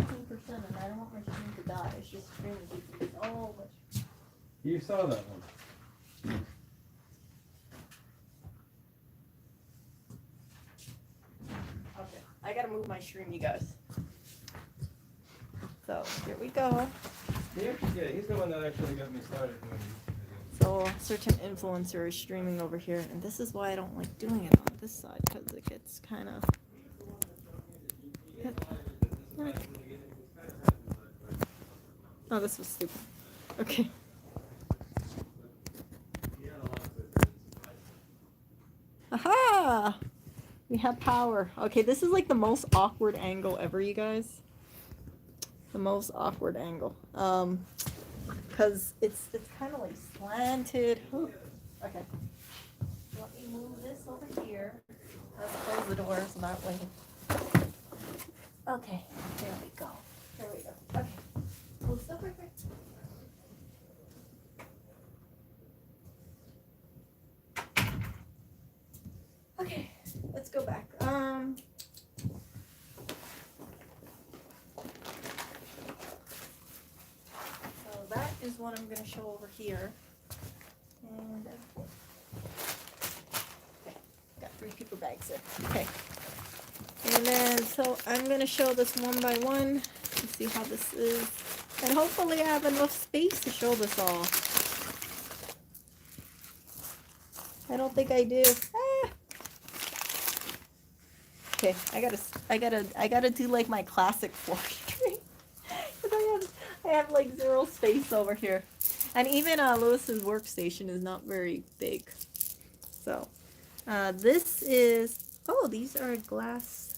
and I don't want my screen to die. It's just extremely deep. Oh, much. You saw that one. Okay, I gotta move my stream, you guys. So here we go. Yeah, he's the one that actually got me started doing these videos. So a certain influencer is streaming over here, and this is why I don't like doing it on this side, because it gets kind of... Oh, this was stupid. Okay. Aha! We have power. Okay, this is like the most awkward angle ever, you guys. The most awkward angle. Because it's kind of like slanted. Ooh. Okay. Let me move this over here. Let's close the door so that way. Okay, there we go. There we go. Okay. We'll stop right there. Okay, let's go back. is what I'm going to show over here. And okay, got 3 paper bags there. Okay. And then, so I'm going to show this one by one to see how this is. And hopefully I have enough space to show this all. I don't think I do. Ah. Okay, I gotta do like my classic forestry. Because I have like 0 space over here. And even Lewis's workstation is not very big. So, this is, oh, these are glass.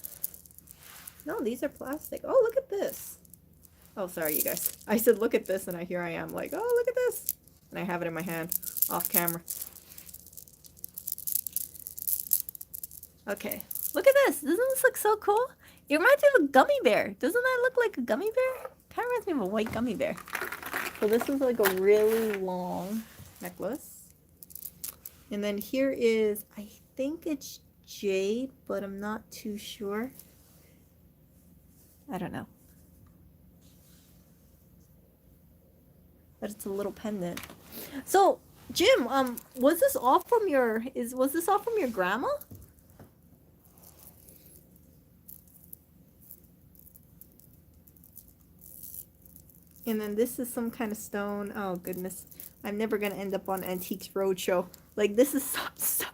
No, these are plastic. Oh, look at this. Oh, sorry, you guys. I said, look at this, and here I am, like, oh, look at this. And I have it in my hand, off camera. Okay, look at this. Doesn't this look so cool? It reminds me of a gummy bear. Doesn't that look like a gummy bear? Kind of reminds me of a white gummy bear. So this is like a really long necklace. And then here is, I think it's jade, but I'm not too sure. I don't know. But it's a little pendant. So, Jim, was this all from your grandma? And then this is some kind of stone. Oh goodness. I'm never gonna end up on Antiques Roadshow. Like, this is so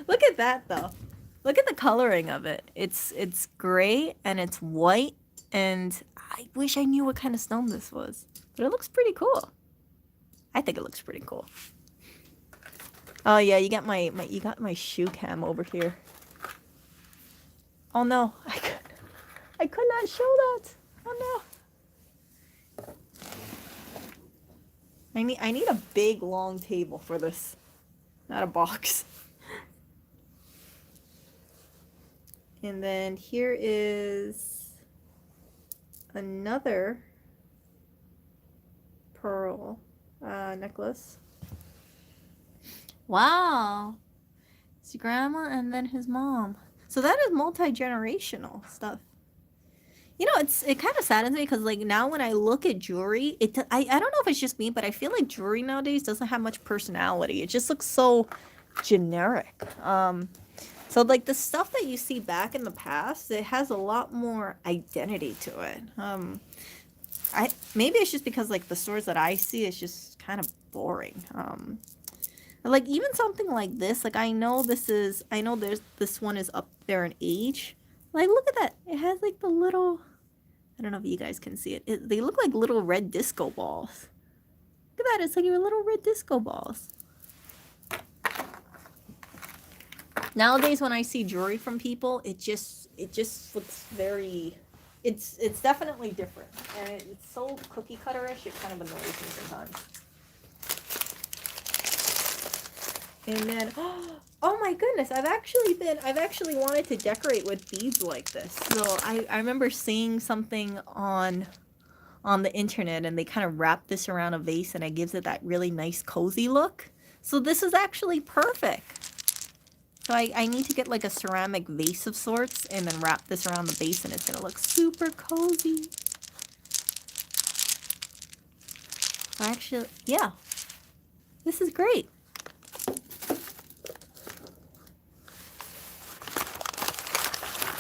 Look at that though. Look at the coloring of it. It's gray and it's white, and I wish I knew what kind of stone this was. But it looks pretty cool. I think it looks pretty cool. Oh yeah, you got my shoe cam over here. Oh no, I could not show that. Oh no. I need a big long table for this, not a box. And then here is another pearl necklace. Wow. His grandma and then his mom. So that is multi-generational stuff. You know, it kind of saddens me because like now when I look at jewelry, I don't know if it's just me, but I feel like jewelry nowadays doesn't have much personality. It just looks so generic. So like the stuff that you see back in the past, it has a lot more identity to it. Maybe it's just because like the stores that I see is just kind of boring. Like even something like this, like I know this one is up there in age. Like look at that. It has like the little, I don't know if you guys can see it. They look like little red disco balls. Look at that. It's like your little red disco balls. Nowadays when I see jewelry from people, it just looks very, it's definitely different. And it's so cookie cutter-ish, it kind of annoys me sometimes. And then, oh my goodness, I've actually wanted to decorate with beads like this. So I remember seeing something on the internet, and they kind of wrap this around a vase, and it gives it that really nice cozy look. So this is actually perfect. So I need to get like a ceramic vase of sorts and then wrap this around the base, and it's gonna look super cozy. Actually, yeah, this is great.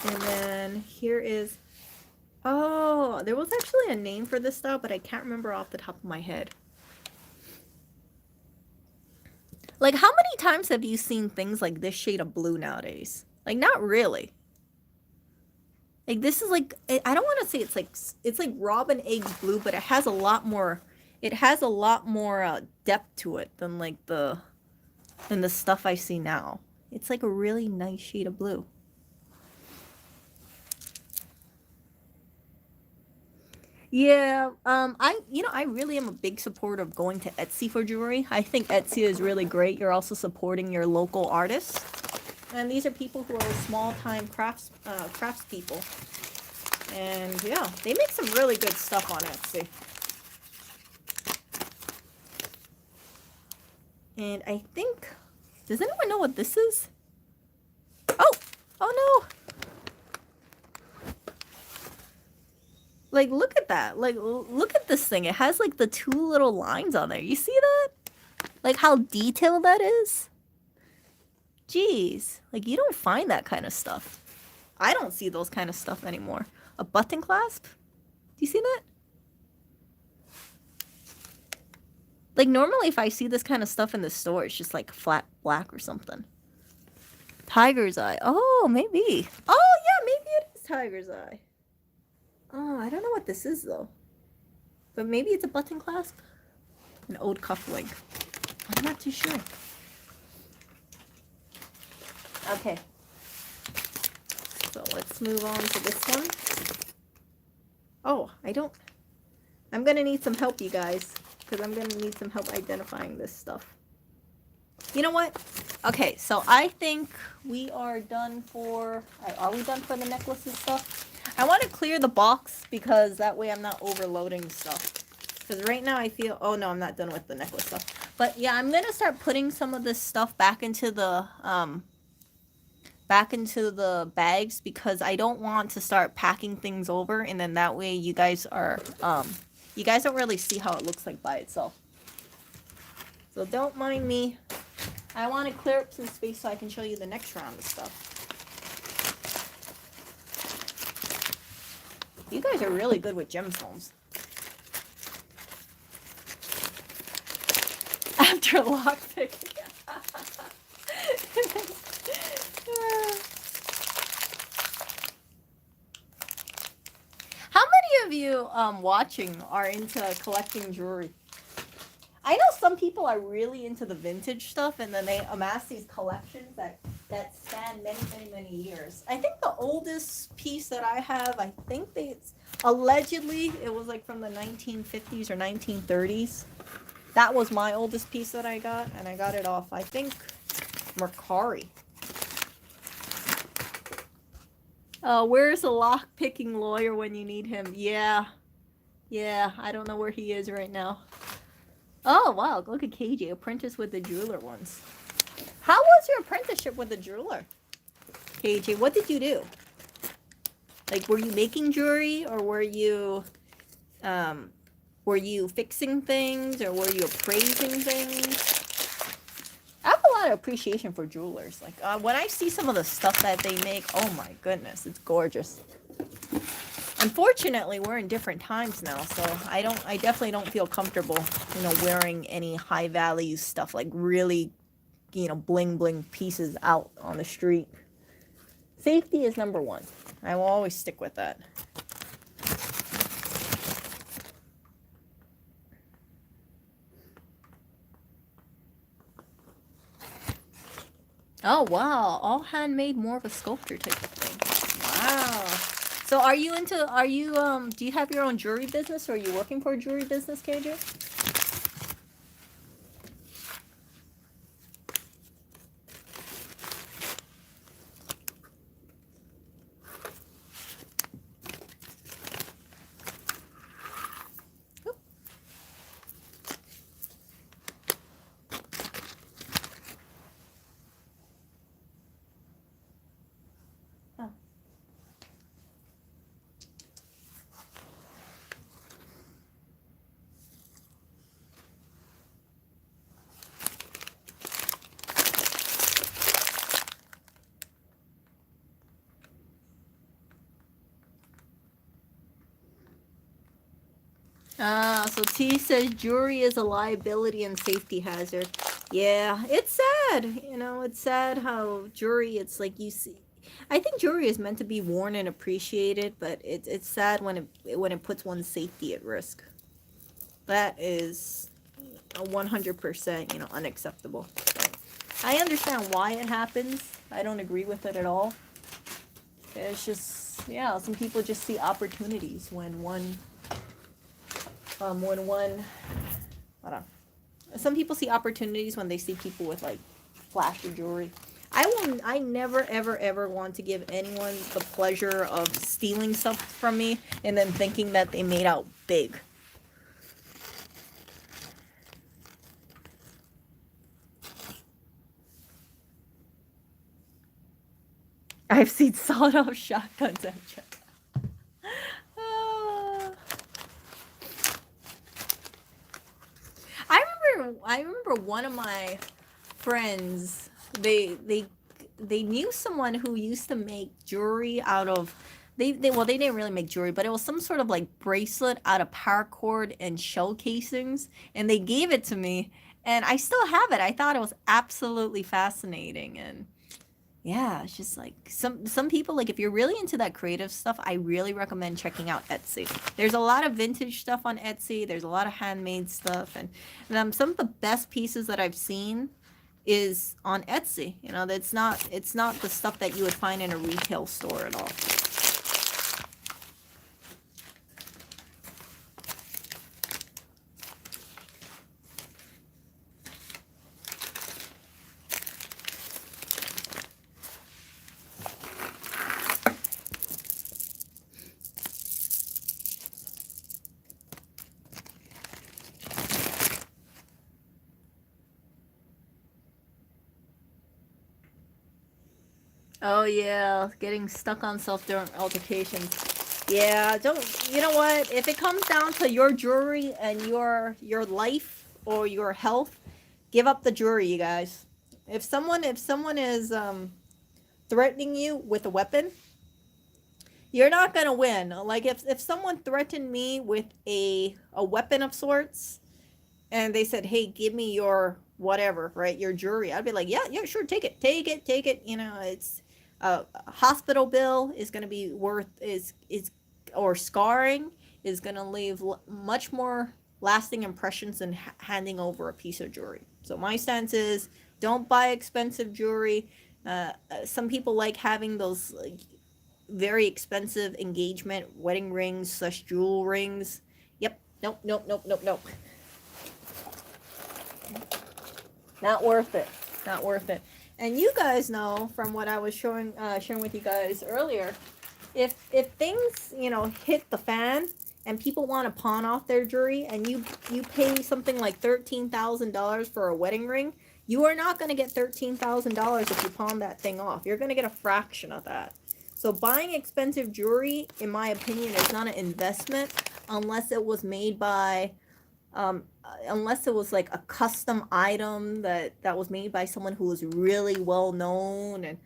And then here is, oh, there was actually a name for this style, but I can't remember off the top of my head. Like, how many times have you seen things like this shade of blue nowadays? Like, not really. Like, this is like, I don't want to say it's like robin egg blue, but it has a lot more depth to it than like the stuff I see now. It's like a really nice shade of blue. Yeah, I really am a big supporter of going to Etsy for jewelry. I think Etsy is really great. You're also supporting your local artists. And these are people who are small-time craftspeople. And yeah, they make some really good stuff on Etsy. And I think, does anyone know what this is? Oh no! Like, look at that. Like, look at this thing. It has like the two little lines on there. You see that? Like how detailed that is? Jeez. Like, you don't find that kind of stuff. I don't see those kind of stuff anymore. A button clasp? Do you see that? Like, normally if I see this kind of stuff in the store, it's just like flat black or something. Tiger's eye. Oh, maybe. Oh, yeah, maybe it is tiger's eye. Oh, I don't know what this is, though. But maybe it's a button clasp? An old cufflink. I'm not too sure. Okay. So let's move on to this one. Oh, I'm gonna need some help, you guys. Because I'm gonna need some help identifying this stuff. You know what? Okay, so I think we are done for... Are we done for the necklaces stuff? I want to clear the box because that way I'm not overloading stuff. Because right now I feel... Oh, no, I'm not done with the necklace stuff. But yeah, I'm going to start putting some of this stuff back into the bags because I don't want to start packing things over, and then that way you guys are you guys don't really see how it looks like by itself. So don't mind me. I want to clear up some space so I can show you the next round of stuff. You guys are really good with gemstones. After lockpicking. How many of you watching are into collecting jewelry? I know some people are really into the vintage stuff, and then they amass these collections that span many years. I think the oldest piece that I have, I think allegedly it was like from the 1950s or 1930s. That was my oldest piece that I got, and I got it off, I think, Mercari. Where's a lock-picking lawyer when you need him? Yeah, I don't know where he is right now. Oh, wow, look at KJ, apprentice with the jeweler ones. How was your apprenticeship with the jeweler? KJ, what did you do? Like, were you making jewelry, or were you fixing things, or were you appraising things? I have a lot of appreciation for jewelers. Like, when I see some of the stuff that they make, oh my goodness, it's gorgeous. Unfortunately, we're in different times now, so I definitely don't feel comfortable, wearing any high value stuff, like really, bling bling pieces out on the street. Safety is number one. I will always stick with that. Oh, wow. All handmade, more of a sculpture type of thing. Wow. So do you have your own jewelry business, or are you working for a jewelry business, KJ? So T says jewelry is a liability and safety hazard. Yeah, it's sad. It's sad how jewelry, it's like you see. I think jewelry is meant to be worn and appreciated, but it's sad when it puts one's safety at risk. That is 100%, unacceptable. I understand why it happens. I don't agree with it at all. It's just, yeah, some people just see opportunities when one, hold on. Some people see opportunities when they see people with like flashy jewelry. I never ever want to give anyone the pleasure of stealing stuff from me and then thinking that they made out big. I've seen sawed-off shotguns at I remember one of my friends, they they they knew someone who used to make jewelry out of, they didn't really make jewelry, but it was some sort of like bracelet out of paracord and shell casings, and they gave it to me, and I still have it. I thought it was absolutely fascinating. And yeah, it's just like some people, like if you're really into that creative stuff, I really recommend checking out Etsy. There's a lot of vintage stuff on Etsy. There's a lot of handmade stuff, and some of the best pieces that I've seen is on Etsy. You know, it's not the stuff that you would find in a retail store at all. Oh yeah, getting stuck on self during altercations. Yeah, don't. You know what? If it comes down to your jewelry and your life or your health, give up the jewelry, you guys. If someone is threatening you with a weapon, you're not gonna win. Like if someone threatened me with a weapon of sorts, and they said, "Hey, give me your whatever, right? Your jewelry." I'd be like, "Yeah, yeah, sure, take it, take it, take it." You know, it's a hospital bill is going to be worth is or scarring is going to leave much more lasting impressions than handing over a piece of jewelry. So my stance is, don't buy expensive jewelry. Some people like having those like, very expensive engagement wedding rings slash jewel rings. Yep. Nope. Nope. Nope. Nope. Nope. Not worth it. Not worth it. And you guys know from what I was sharing with you guys earlier, if things hit the fan and people want to pawn off their jewelry, and you pay something like $13,000 for a wedding ring, you are not going to get $13,000 if you pawn that thing off. You're going to get a fraction of that. So buying expensive jewelry, in my opinion, is not an investment unless it was made by unless it was like a custom item that was made by someone who was really well known,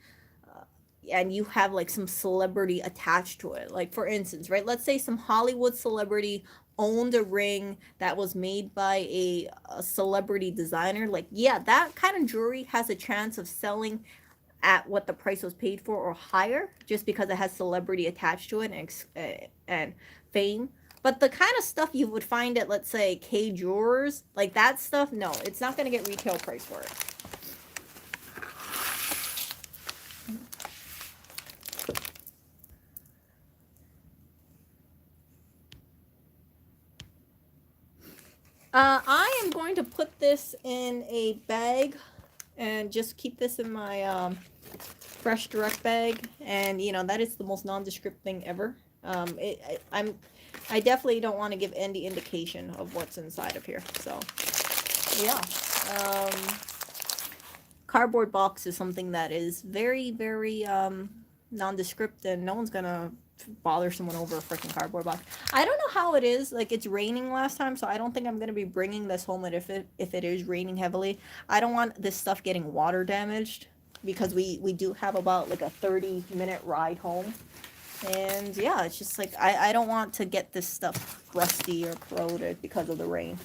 and you have like some celebrity attached to it. Like for instance, right? Let's say some Hollywood celebrity owned a ring that was made by a celebrity designer. Like yeah, that kind of jewelry has a chance of selling at what the price was paid for or higher, just because it has celebrity attached to it and fame. But the kind of stuff you would find at, let's say, K Jewelers, like that stuff, no, it's not going to get retail price for it. I am going to put this in a bag and just keep this in my fresh direct bag. And that is the most nondescript thing ever. I definitely don't want to give any indication of what's inside of here. So yeah, cardboard box is something that is very, very nondescript, and no one's gonna bother someone over a freaking cardboard box. I don't know how it is. Like it's raining last time, so I don't think I'm gonna be bringing this home. And if it is raining heavily, I don't want this stuff getting water damaged, because we do have about like a 30-minute ride home. And yeah, it's just like I don't want to get this stuff rusty or corroded because of the rain.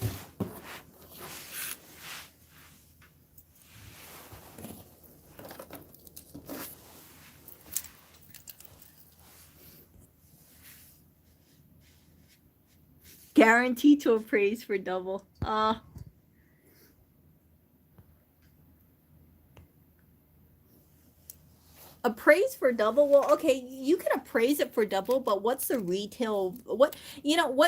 Guaranteed to appraise for double. Appraise for double? Well, okay, you can appraise it for double, but what's the retail? What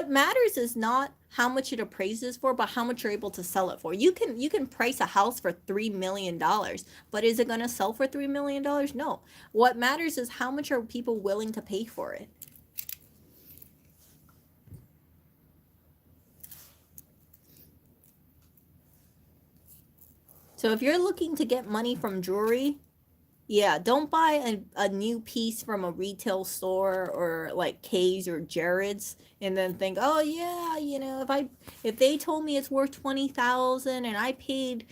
matters is not how much it appraises for, but how much you're able to sell it for. You can price a house for $3 million, but is it going to sell for $3 million? No. What matters is how much are people willing to pay for it. So if you're looking to get money from jewelry, Yeah, don't buy a new piece from a retail store or like K's or Jared's and then think, oh yeah, if they told me it's worth 20,000 and I paid,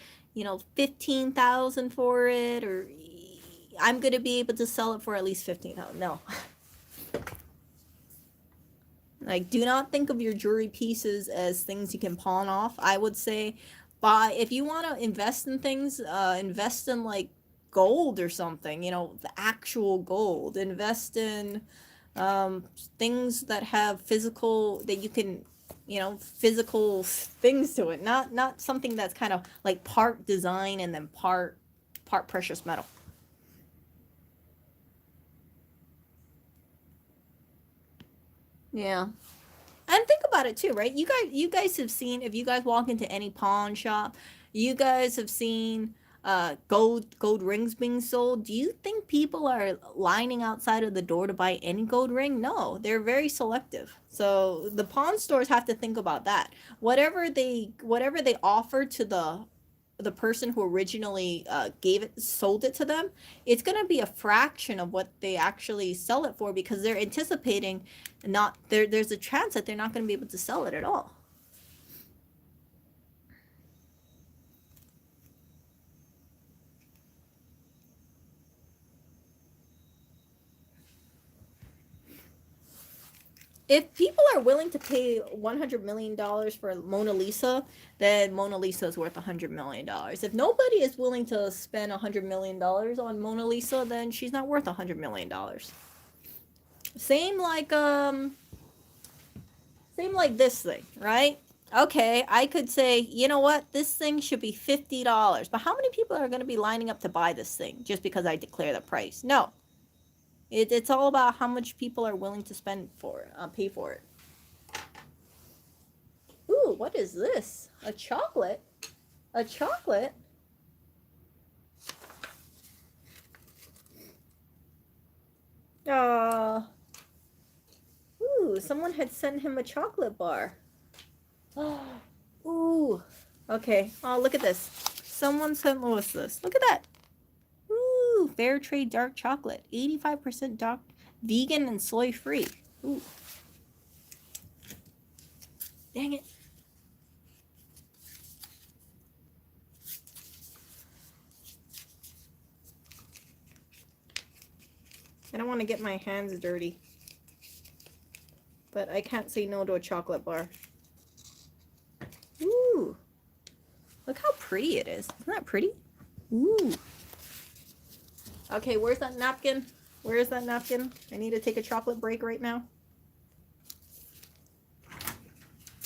15,000 for it, or I'm gonna be able to sell it for at least 15,000. No. Like, do not think of your jewelry pieces as things you can pawn off. I would say, buy if you want to invest in things, invest in like gold or something. The actual gold. Invest in things that have physical that you can, physical things to it. Not something that's kind of like part design and then part precious metal. Yeah. And think about it too, right? You guys have seen, if you guys walk into any pawn shop, you guys have seen gold rings being sold. Do you think people are lining outside of the door to buy any gold ring? No, they're very selective. So the pawn stores have to think about that. Whatever they offer to the person who originally sold it to them, it's going to be a fraction of what they actually sell it for, because they're anticipating not there's a chance that they're not going to be able to sell it at all. If people are willing to pay $100 million for Mona Lisa, then Mona Lisa is worth $100 million. If nobody is willing to spend $100 million on Mona Lisa, then she's not worth $100 million. Same like this thing, right? Okay, I could say, you know what, this thing should be $50, but how many people are going to be lining up to buy this thing just because I declare the price? No, it's all about how much people are willing to spend for it, pay for it. Ooh, what is this? A chocolate? A chocolate? Uh, ooh, someone had sent him a chocolate bar. Ooh. Okay. Oh, look at this. Someone sent Lois this. Look at that. Ooh, fair trade dark chocolate. 85% dark, vegan and soy free. Ooh. Dang it. I don't want to get my hands dirty. But I can't say no to a chocolate bar. Ooh. Look how pretty it is. Isn't that pretty? Ooh. Okay, where's that napkin? Where is that napkin? I need to take a chocolate break right now.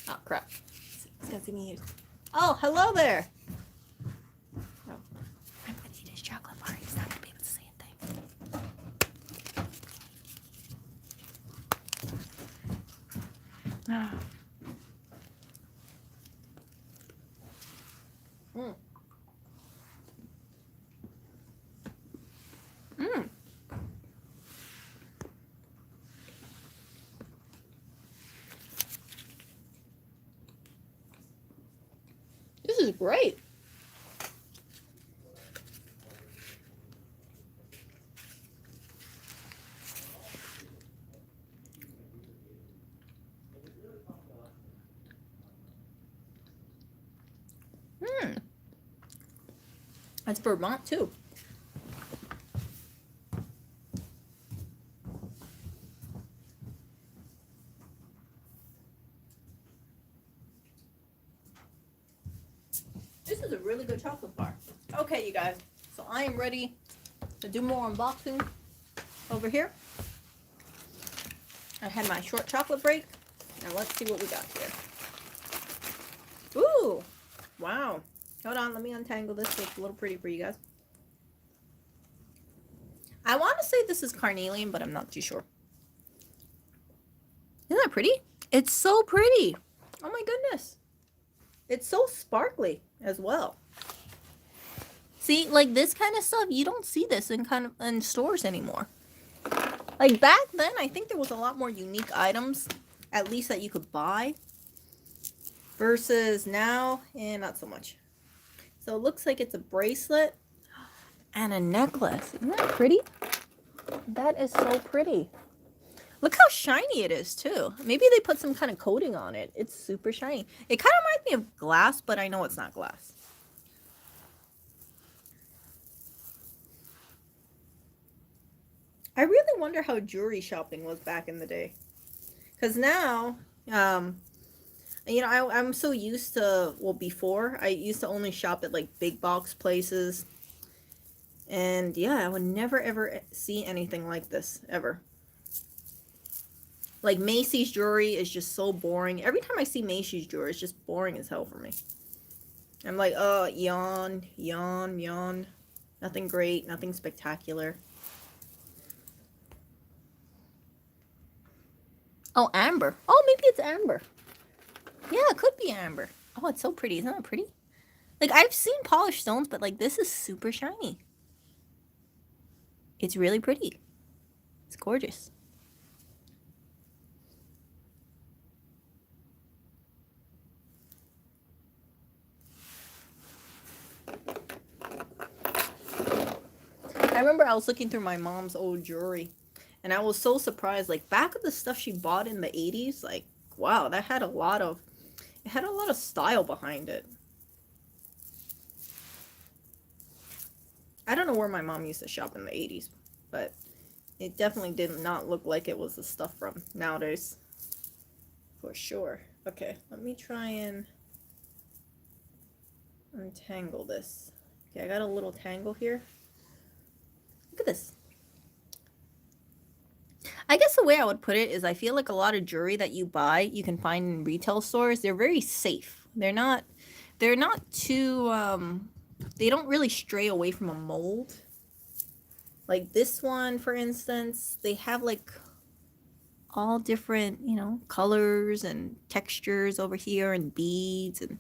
Oh, crap. It's gonna see me use. Oh, hello there. Oh. I'm gonna eat his chocolate bar. He's not gonna be able to say a thing. Ah. Mm. Mm. This is great. Mm. That's Vermont too. This is a really good chocolate bar. Okay, you guys. So I am ready to do more unboxing over here. I had my short chocolate break. Now let's see what we got here. Ooh, wow. Hold on, let me untangle this so it's a little pretty for you guys. I want to say this is carnelian, but I'm not too sure. Isn't that pretty? It's so pretty. Oh my goodness. It's so sparkly as well. See, like this kind of stuff, you don't see this in stores anymore. Like back then, I think there was a lot more unique items, at least that you could buy, versus now, not so much. So it looks like it's a bracelet. And a necklace. Isn't that pretty? That is so pretty. Look how shiny it is, too. Maybe they put some kind of coating on it. It's super shiny. It kind of reminds me of glass, but I know it's not glass. I really wonder how jewelry shopping was back in the day. Because now, I'm so used to, well, before, I used to only shop at, like, big box places. And, yeah, I would never, ever see anything like this, ever. Like, Macy's jewelry is just so boring. Every time I see Macy's jewelry, it's just boring as hell for me. I'm like, yawn, yawn, yawn. Nothing great, nothing spectacular. Oh, amber. Oh, maybe it's amber. Yeah, it could be amber. Oh, it's so pretty. Isn't that pretty? Like, I've seen polished stones, but, like, this is super shiny. It's really pretty. It's gorgeous. I remember I was looking through my mom's old jewelry, and I was so surprised. Like, back of the stuff she bought in the 80s, like, wow, that had a lot of style behind it. I don't know where my mom used to shop in the 80s, but it definitely did not look like it was the stuff from nowadays. For sure. Okay, let me try and untangle this. Okay, I got a little tangle here. Look at this. I guess the way I would put it is I feel like a lot of jewelry that you buy, you can find in retail stores, they're very safe. They're not too they don't really stray away from a mold. Like this one, for instance, they have like all different, colors and textures over here and beads, and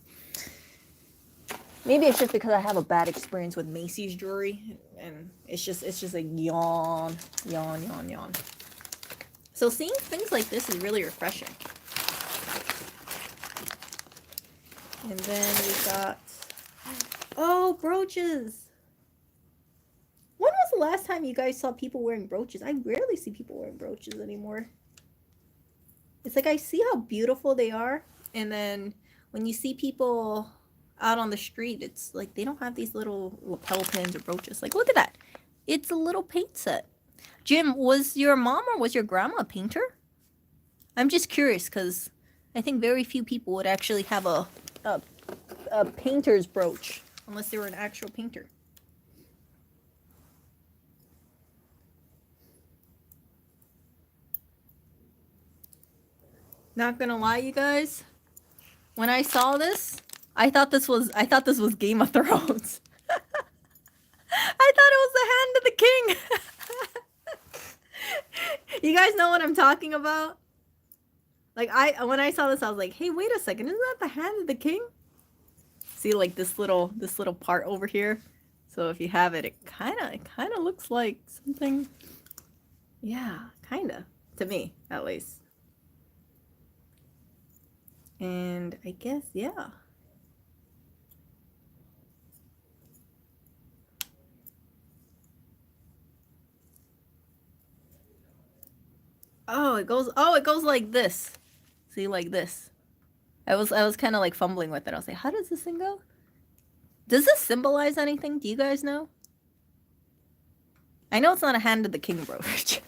maybe it's just because I have a bad experience with Macy's jewelry, and it's just a yawn, yawn, yawn, yawn. So seeing things like this is really refreshing. And then we got, oh, brooches. When was the last time you guys saw people wearing brooches? I rarely see people wearing brooches anymore. It's like I see how beautiful they are, and then when you see people out on the street, it's like they don't have these little lapel pins or brooches. Like, look at that. It's a little paint set. Jim, was your mom or was your grandma a painter? I'm just curious because I think very few people would actually have a painter's brooch unless they were an actual painter. Not gonna lie, you guys. When I saw this, I thought this was Game of Thrones. I thought it was the Hand of the King. You guys know what I'm talking about? Like when I saw this, I was like, "Hey, wait a second! Isn't that the Hand of the King?" See, like this little part over here. So if you have it, it kind of looks like something. Yeah, kind of, to me at least. And I guess, yeah. Oh, it goes like this. See, like this. I was kind of like fumbling with it. I was like, how does this thing go? Does this symbolize anything? Do you guys know? I know it's not a Hand of the King brooch.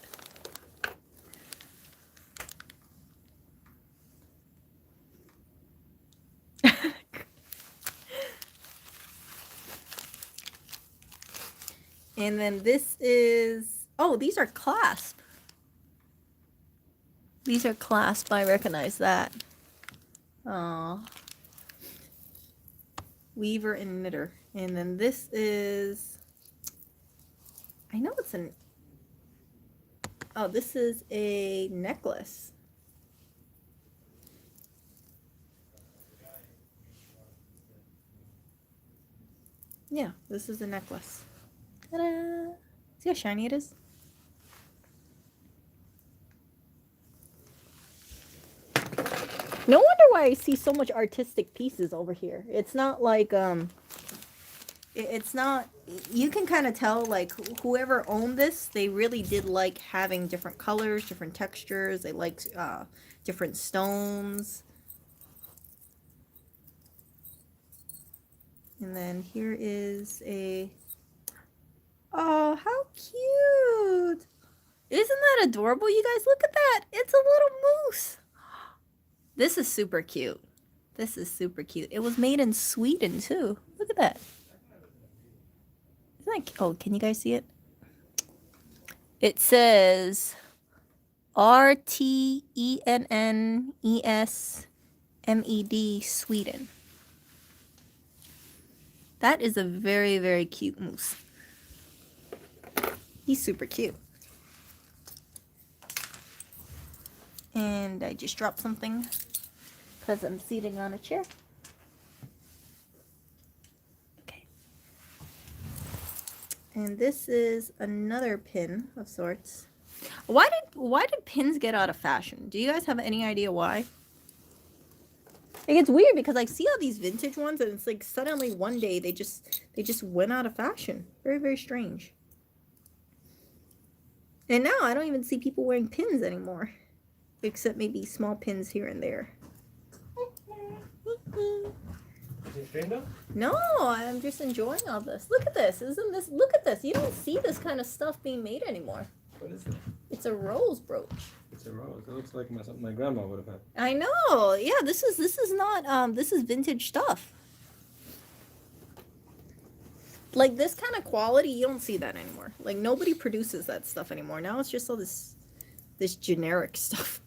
And then this is, oh, these are clasp. These are clasp. I recognize that. Oh. Weaver and knitter. And then this is, I know it's an, oh, this is a necklace. Yeah, this is a necklace. Ta-da! See how shiny it is? No wonder why I see so much artistic pieces over here. It's not like it's not you can kind of tell, like, whoever owned this, they really did like having different colors, different textures. They liked different stones. And then here is a... Oh, how cute! Isn't that adorable, you guys? Look at that! It's a little moose! This is super cute. This is super cute. It was made in Sweden, too. Look at that. Isn't that... Oh, can you guys see it? It says RTENNESMED Sweden. That is a very, very cute moose. He's super cute. And I just dropped something because I'm sitting on a chair. Okay. And this is another pin of sorts. Why did pins get out of fashion? Do you guys have any idea why? Like, it's weird because I see all these vintage ones and it's like suddenly one day they just went out of fashion. Very, very strange. And now I don't even see people wearing pins anymore. Except maybe small pins here and there. Is it streamed up? No, I'm just enjoying all this. Look at this. Isn't this... Look at this. You don't see this kind of stuff being made anymore. What is it? It's a rose brooch. It's a rose. It looks like something my grandma would have had. I know. Yeah, this is not this is vintage stuff. Like, this kind of quality, you don't see that anymore. Like, nobody produces that stuff anymore. Now it's just all this generic stuff.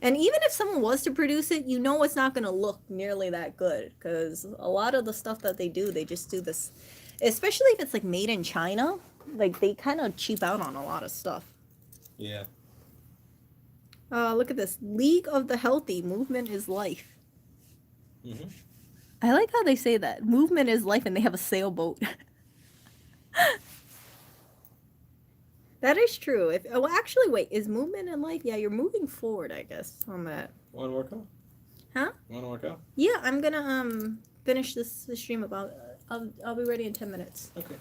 And even if someone was to produce it, you know it's not going to look nearly that good. Because a lot of the stuff that they do, they just do this. Especially if it's, like, made in China. Like, they kind of cheap out on a lot of stuff. Yeah. Look at this. League of the Healthy. Movement is life. Mm-hmm. I like how they say that. Movement is life, and they have a sailboat. That is true. Well, actually, wait. Is movement in life? Yeah, you're moving forward, I guess, on that. Want to work out? Huh? Want to work out? Yeah, I'm gonna finish this stream about. I'll be ready in 10 minutes. Okay.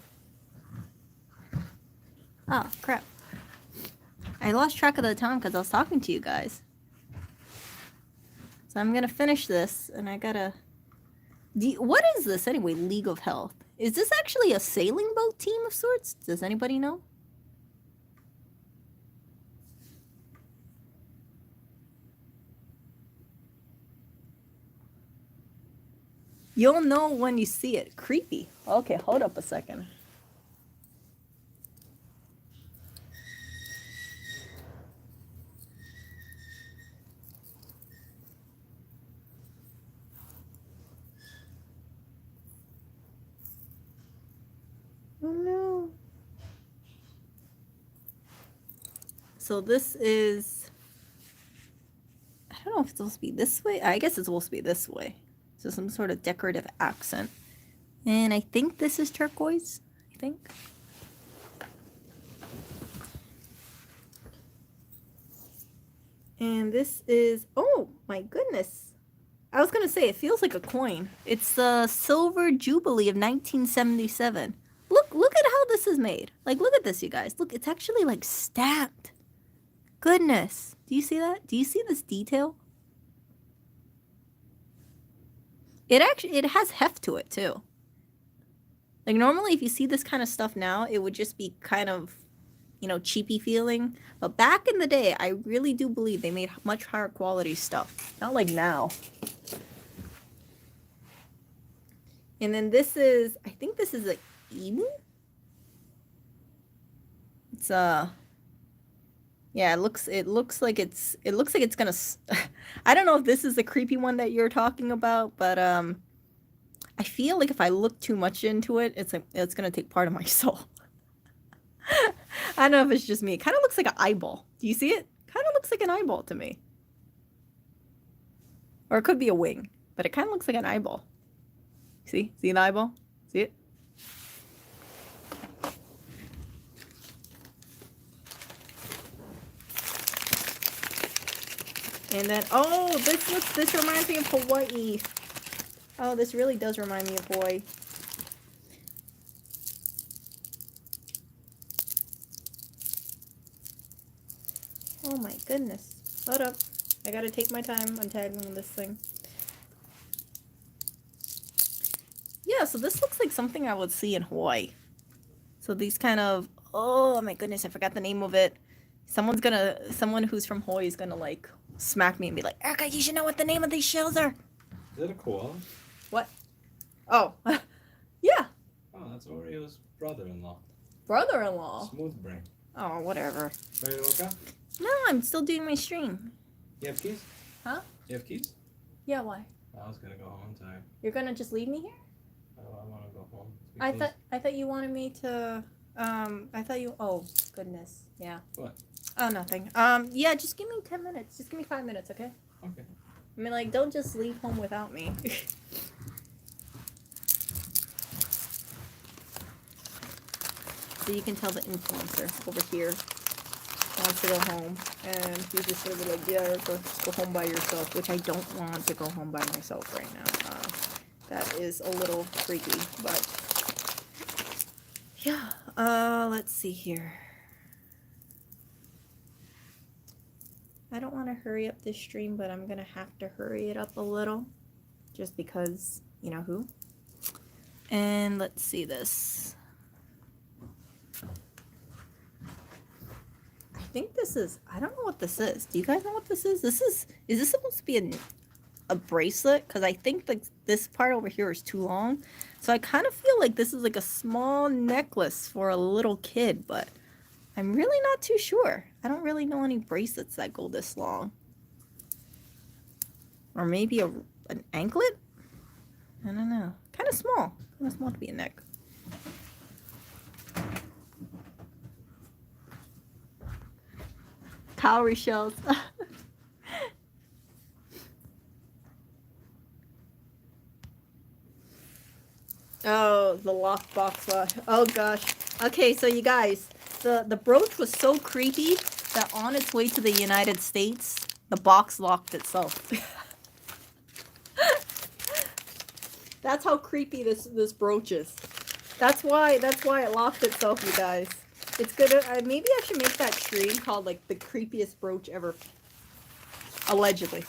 Oh crap! I lost track of the time because I was talking to you guys. So I'm gonna finish this, and I gotta. What is this anyway? League of Health. Is this actually a sailing boat team of sorts? Does anybody know? You'll know when you see it. Creepy. Okay, hold up a second. Oh no. So this is... I don't know if it's supposed to be this way. I guess it's supposed to be this way. So some sort of decorative accent. And I think this is turquoise. I think. And this is... Oh my goodness. I was going to say, it feels like a coin. It's the Silver Jubilee of 1977. Look at how this is made. Like, look at this, you guys. Look, it's actually like stamped. Goodness. Do you see that? Do you see this detail? It has heft to it too. Like, normally if you see this kind of stuff now, it would just be kind of, you know, cheapy feeling. But back in the day, I really do believe they made much higher quality stuff. Not like now. And then this is, I think this is a emu. It's yeah, it looks like it's gonna I don't know if this is the creepy one that you're talking about, but I feel like if I look too much into it, it's gonna take part of my soul. I don't know if it's just me. It kind of looks like an eyeball. Do you see it? Kind of looks like an eyeball to me. Or it could be a wing, but it kind of looks like an eyeball. See the eyeball? See it? And then, oh, this reminds me of Hawaii. Oh, this really does remind me of Hawaii. goodness. Hold up. I gotta take my time untangling this thing. Yeah, so this looks like something I would see in Hawaii. So these kind of, oh my goodness, I forgot the name of it. Someone who's from Hawaii is gonna like smack me and be like, Erica, you should know what the name of these shells are. Is that a koala? What? Oh, yeah. Oh, that's Oreo's brother-in-law. Brother-in-law. Smooth brain. Oh, whatever. Ready to look up? No, I'm still doing my stream. You have keys? Huh? You have keys? Yeah, why? I was gonna go home tonight. You're gonna just leave me here? I wanna go home. I thought you wanted me to oh goodness. Yeah. What? Oh, nothing. Yeah, just give me 10 minutes. Just give me 5 minutes, okay? Okay. I mean, like, don't just leave home without me. So you can tell the influencer over here wants to go home, and he's just gonna be like, yeah, go home by yourself, which I don't want to go home by myself right now. That is a little freaky, but yeah. Let's see here. I don't want to hurry up this stream, but I'm gonna have to hurry it up a little, just because you know who. And let's see this. I think this is, I don't know what this is. Do you guys know what this is? Is this supposed to be a bracelet? Because I think like this part over here is too long. So I kind of feel like this is like a small necklace for a little kid, but I'm really not too sure. I don't really know any bracelets that go this long. Or maybe an anklet? I don't know. Kind of small. Kind of small to be a neck. Cowrie shells. Oh, the lockbox. Oh gosh. Okay, so you guys, the brooch was so creepy that on its way to the United States, the box locked itself. That's how creepy this brooch is. That's why it locked itself, you guys. It's gonna, maybe I should make that stream called like the creepiest brooch ever. Allegedly.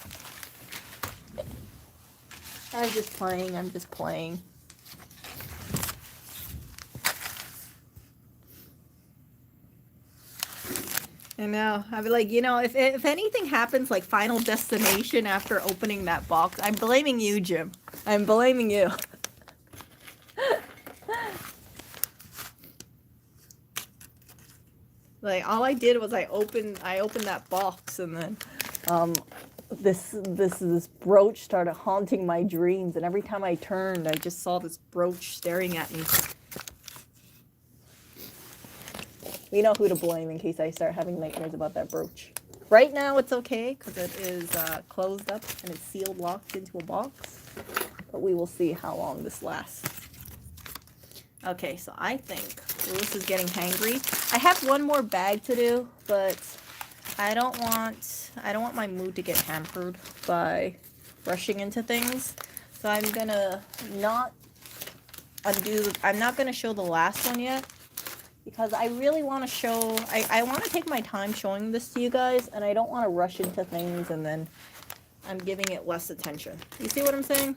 I'm just playing. I know. I'd be like, you know, if anything happens like Final Destination after opening that box, I'm blaming you, Jim. I'm blaming you. Like all I did was I opened that box, and then this brooch started haunting my dreams, and every time I turned I just saw this brooch staring at me. We know who to blame in case I start having nightmares about that brooch. Right now it's okay because it is closed up and it's sealed, locked into a box, but we will see how long this lasts. Okay, so I think Lewis is getting hangry. I have one more bag to do, but I don't want my mood to get hampered by rushing into things. So I'm gonna I'm not gonna show the last one yet, because I really want to show, I want to take my time showing this to you guys, and I don't want to rush into things and then I'm giving it less attention. You see what I'm saying?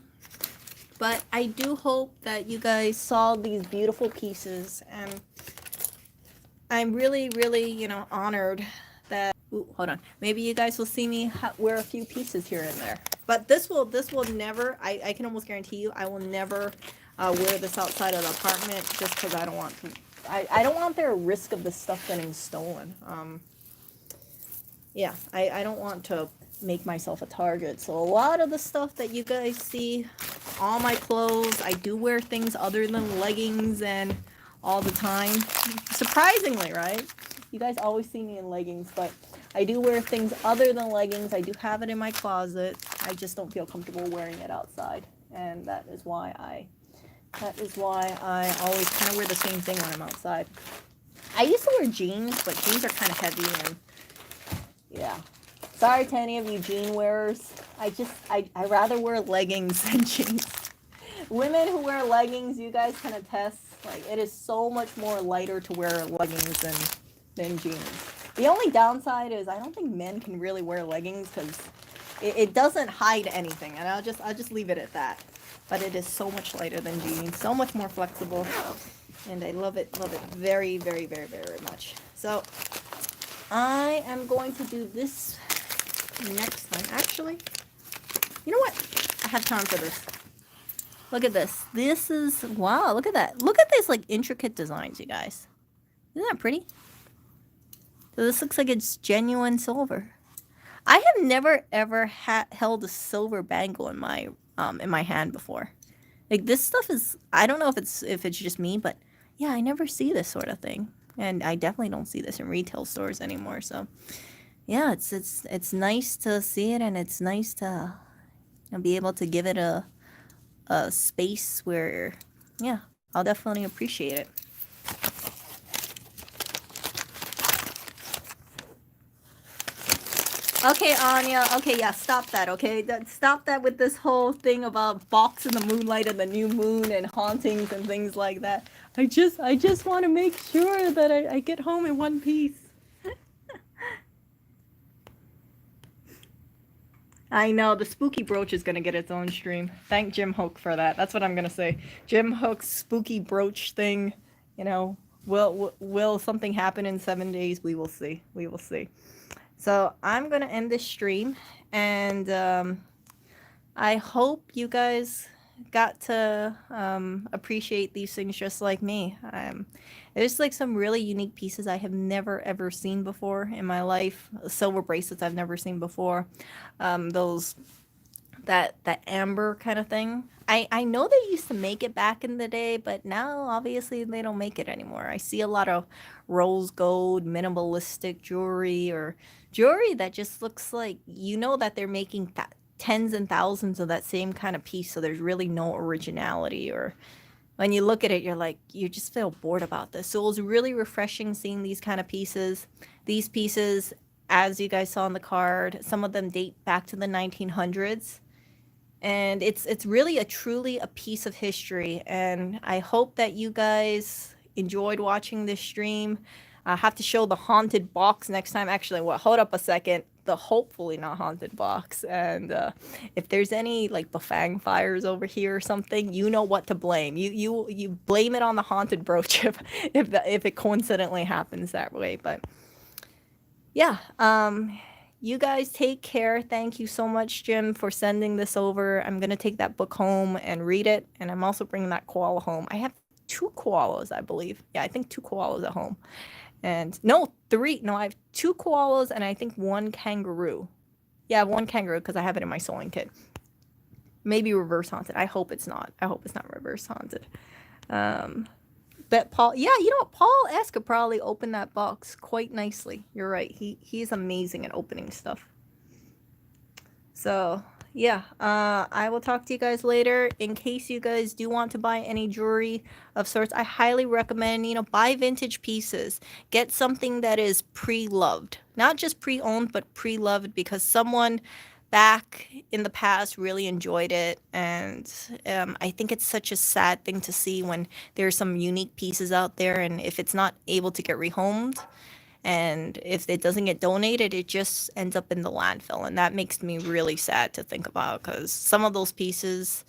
But I do hope that you guys saw these beautiful pieces, and I'm really, really, you know, honored that, ooh, hold on, maybe you guys will see me wear a few pieces here and there. But this will never, I can almost guarantee you, I will never wear this outside of the apartment, just because I don't want to, I don't want there a risk of the stuff getting stolen. Yeah, I don't want to make myself a target. So a lot of the stuff that you guys see, all my clothes, I do wear things other than leggings and all the time. Surprisingly, right? You guys always see me in leggings, but I do wear things other than leggings. I do have it in my closet. I just don't feel comfortable wearing it outside. And that is why I always kind of wear the same thing when I'm outside. I used to wear jeans, but jeans are kind of heavy, and yeah. Sorry to any of you jean wearers. I rather wear leggings than jeans. Women who wear leggings, you guys can attest, like, it is so much more lighter to wear leggings than jeans. The only downside is I don't think men can really wear leggings because it doesn't hide anything, and I'll just leave it at that. But it is so much lighter than jeans, so much more flexible, and I love it very, very, very, very much. So I am going to do this next time. Actually, you know what? I have time for this. Look at this. This is, wow, look at that. Look at these like intricate designs, you guys. Isn't that pretty? So this looks like it's genuine silver. I have never ever held a silver bangle in my hand before. Like this stuff is, I don't know if it's just me, but yeah, I never see this sort of thing. And I definitely don't see this in retail stores anymore. So yeah, it's nice to see it, and it's nice to be able to give it a space where, yeah, I'll definitely appreciate it. Okay, Anya. Okay, yeah, stop that. Okay, stop that with this whole thing about box in the moonlight and the new moon and hauntings and things like that. I just want to make sure that I get home in one piece. I know the spooky brooch is gonna get its own stream. Thank Jim Hook for that. That's what I'm gonna say. Jim Hook's spooky brooch thing. You know, will something happen in 7 days? We will see. We will see. So I'm gonna end this stream, and I hope you guys got to appreciate these things just like me. There's like some really unique pieces I have never ever seen before in my life. Silver bracelets I've never seen before. Those that amber kind of thing. I know they used to make it back in the day, but now obviously they don't make it anymore. I see a lot of rose gold, minimalistic jewelry, or jewelry that just looks like, you know, that they're making tens and thousands of that same kind of piece, so there's really no originality, or when you look at it, you're like, you just feel bored about this. So it was really refreshing seeing these kind of pieces. These pieces, as you guys saw on the card, some of them date back to the 1900s. And it's really truly a piece of history. And I hope that you guys enjoyed watching this stream. I have to show the haunted box next time. Actually, what? Hold up a second. The hopefully not haunted box. And if there's any like bafang fires over here or something, you know what to blame. You blame it on the haunted brooch if it coincidentally happens that way. But yeah, you guys take care. Thank you so much, Jim, for sending this over. I'm gonna take that book home and read it, and I'm also bringing that koala home. I have 2 koalas, I believe. Yeah, I think 2 koalas at home. And no, 3. No, I have 2 koalas and I think 1 kangaroo. Yeah, 1 kangaroo because I have it in my sewing kit. Maybe reverse haunted. I hope it's not. I hope it's not reverse haunted. But Paul, yeah, you know what? Paul S could probably open that box quite nicely. You're right. He's amazing at opening stuff. So yeah, I will talk to you guys later. In case you guys do want to buy any jewelry of sorts, I highly recommend, buy vintage pieces. Get something that is pre-loved, not just pre-owned, but pre-loved, because someone back in the past really enjoyed it. And I think it's such a sad thing to see when there's some unique pieces out there, and if it's not able to get rehomed, and if it doesn't get donated, it just ends up in the landfill. And that makes me really sad to think about, because some of these pieces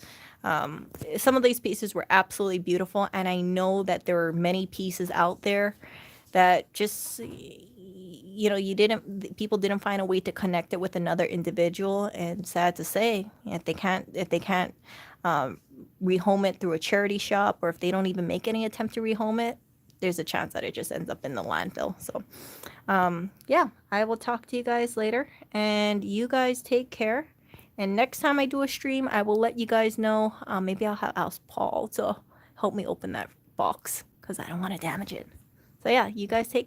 were absolutely beautiful. And I know that there are many pieces out there that just, people didn't find a way to connect it with another individual. And sad to say, if they can't rehome it through a charity shop, or if they don't even make any attempt to rehome it, there's a chance that it just ends up in the landfill. So yeah, I will talk to you guys later, and you guys take care. And next time I do a stream, I will let you guys know. Maybe I'll ask Paul to help me open that box, because I don't want to damage it. So yeah, you guys take care.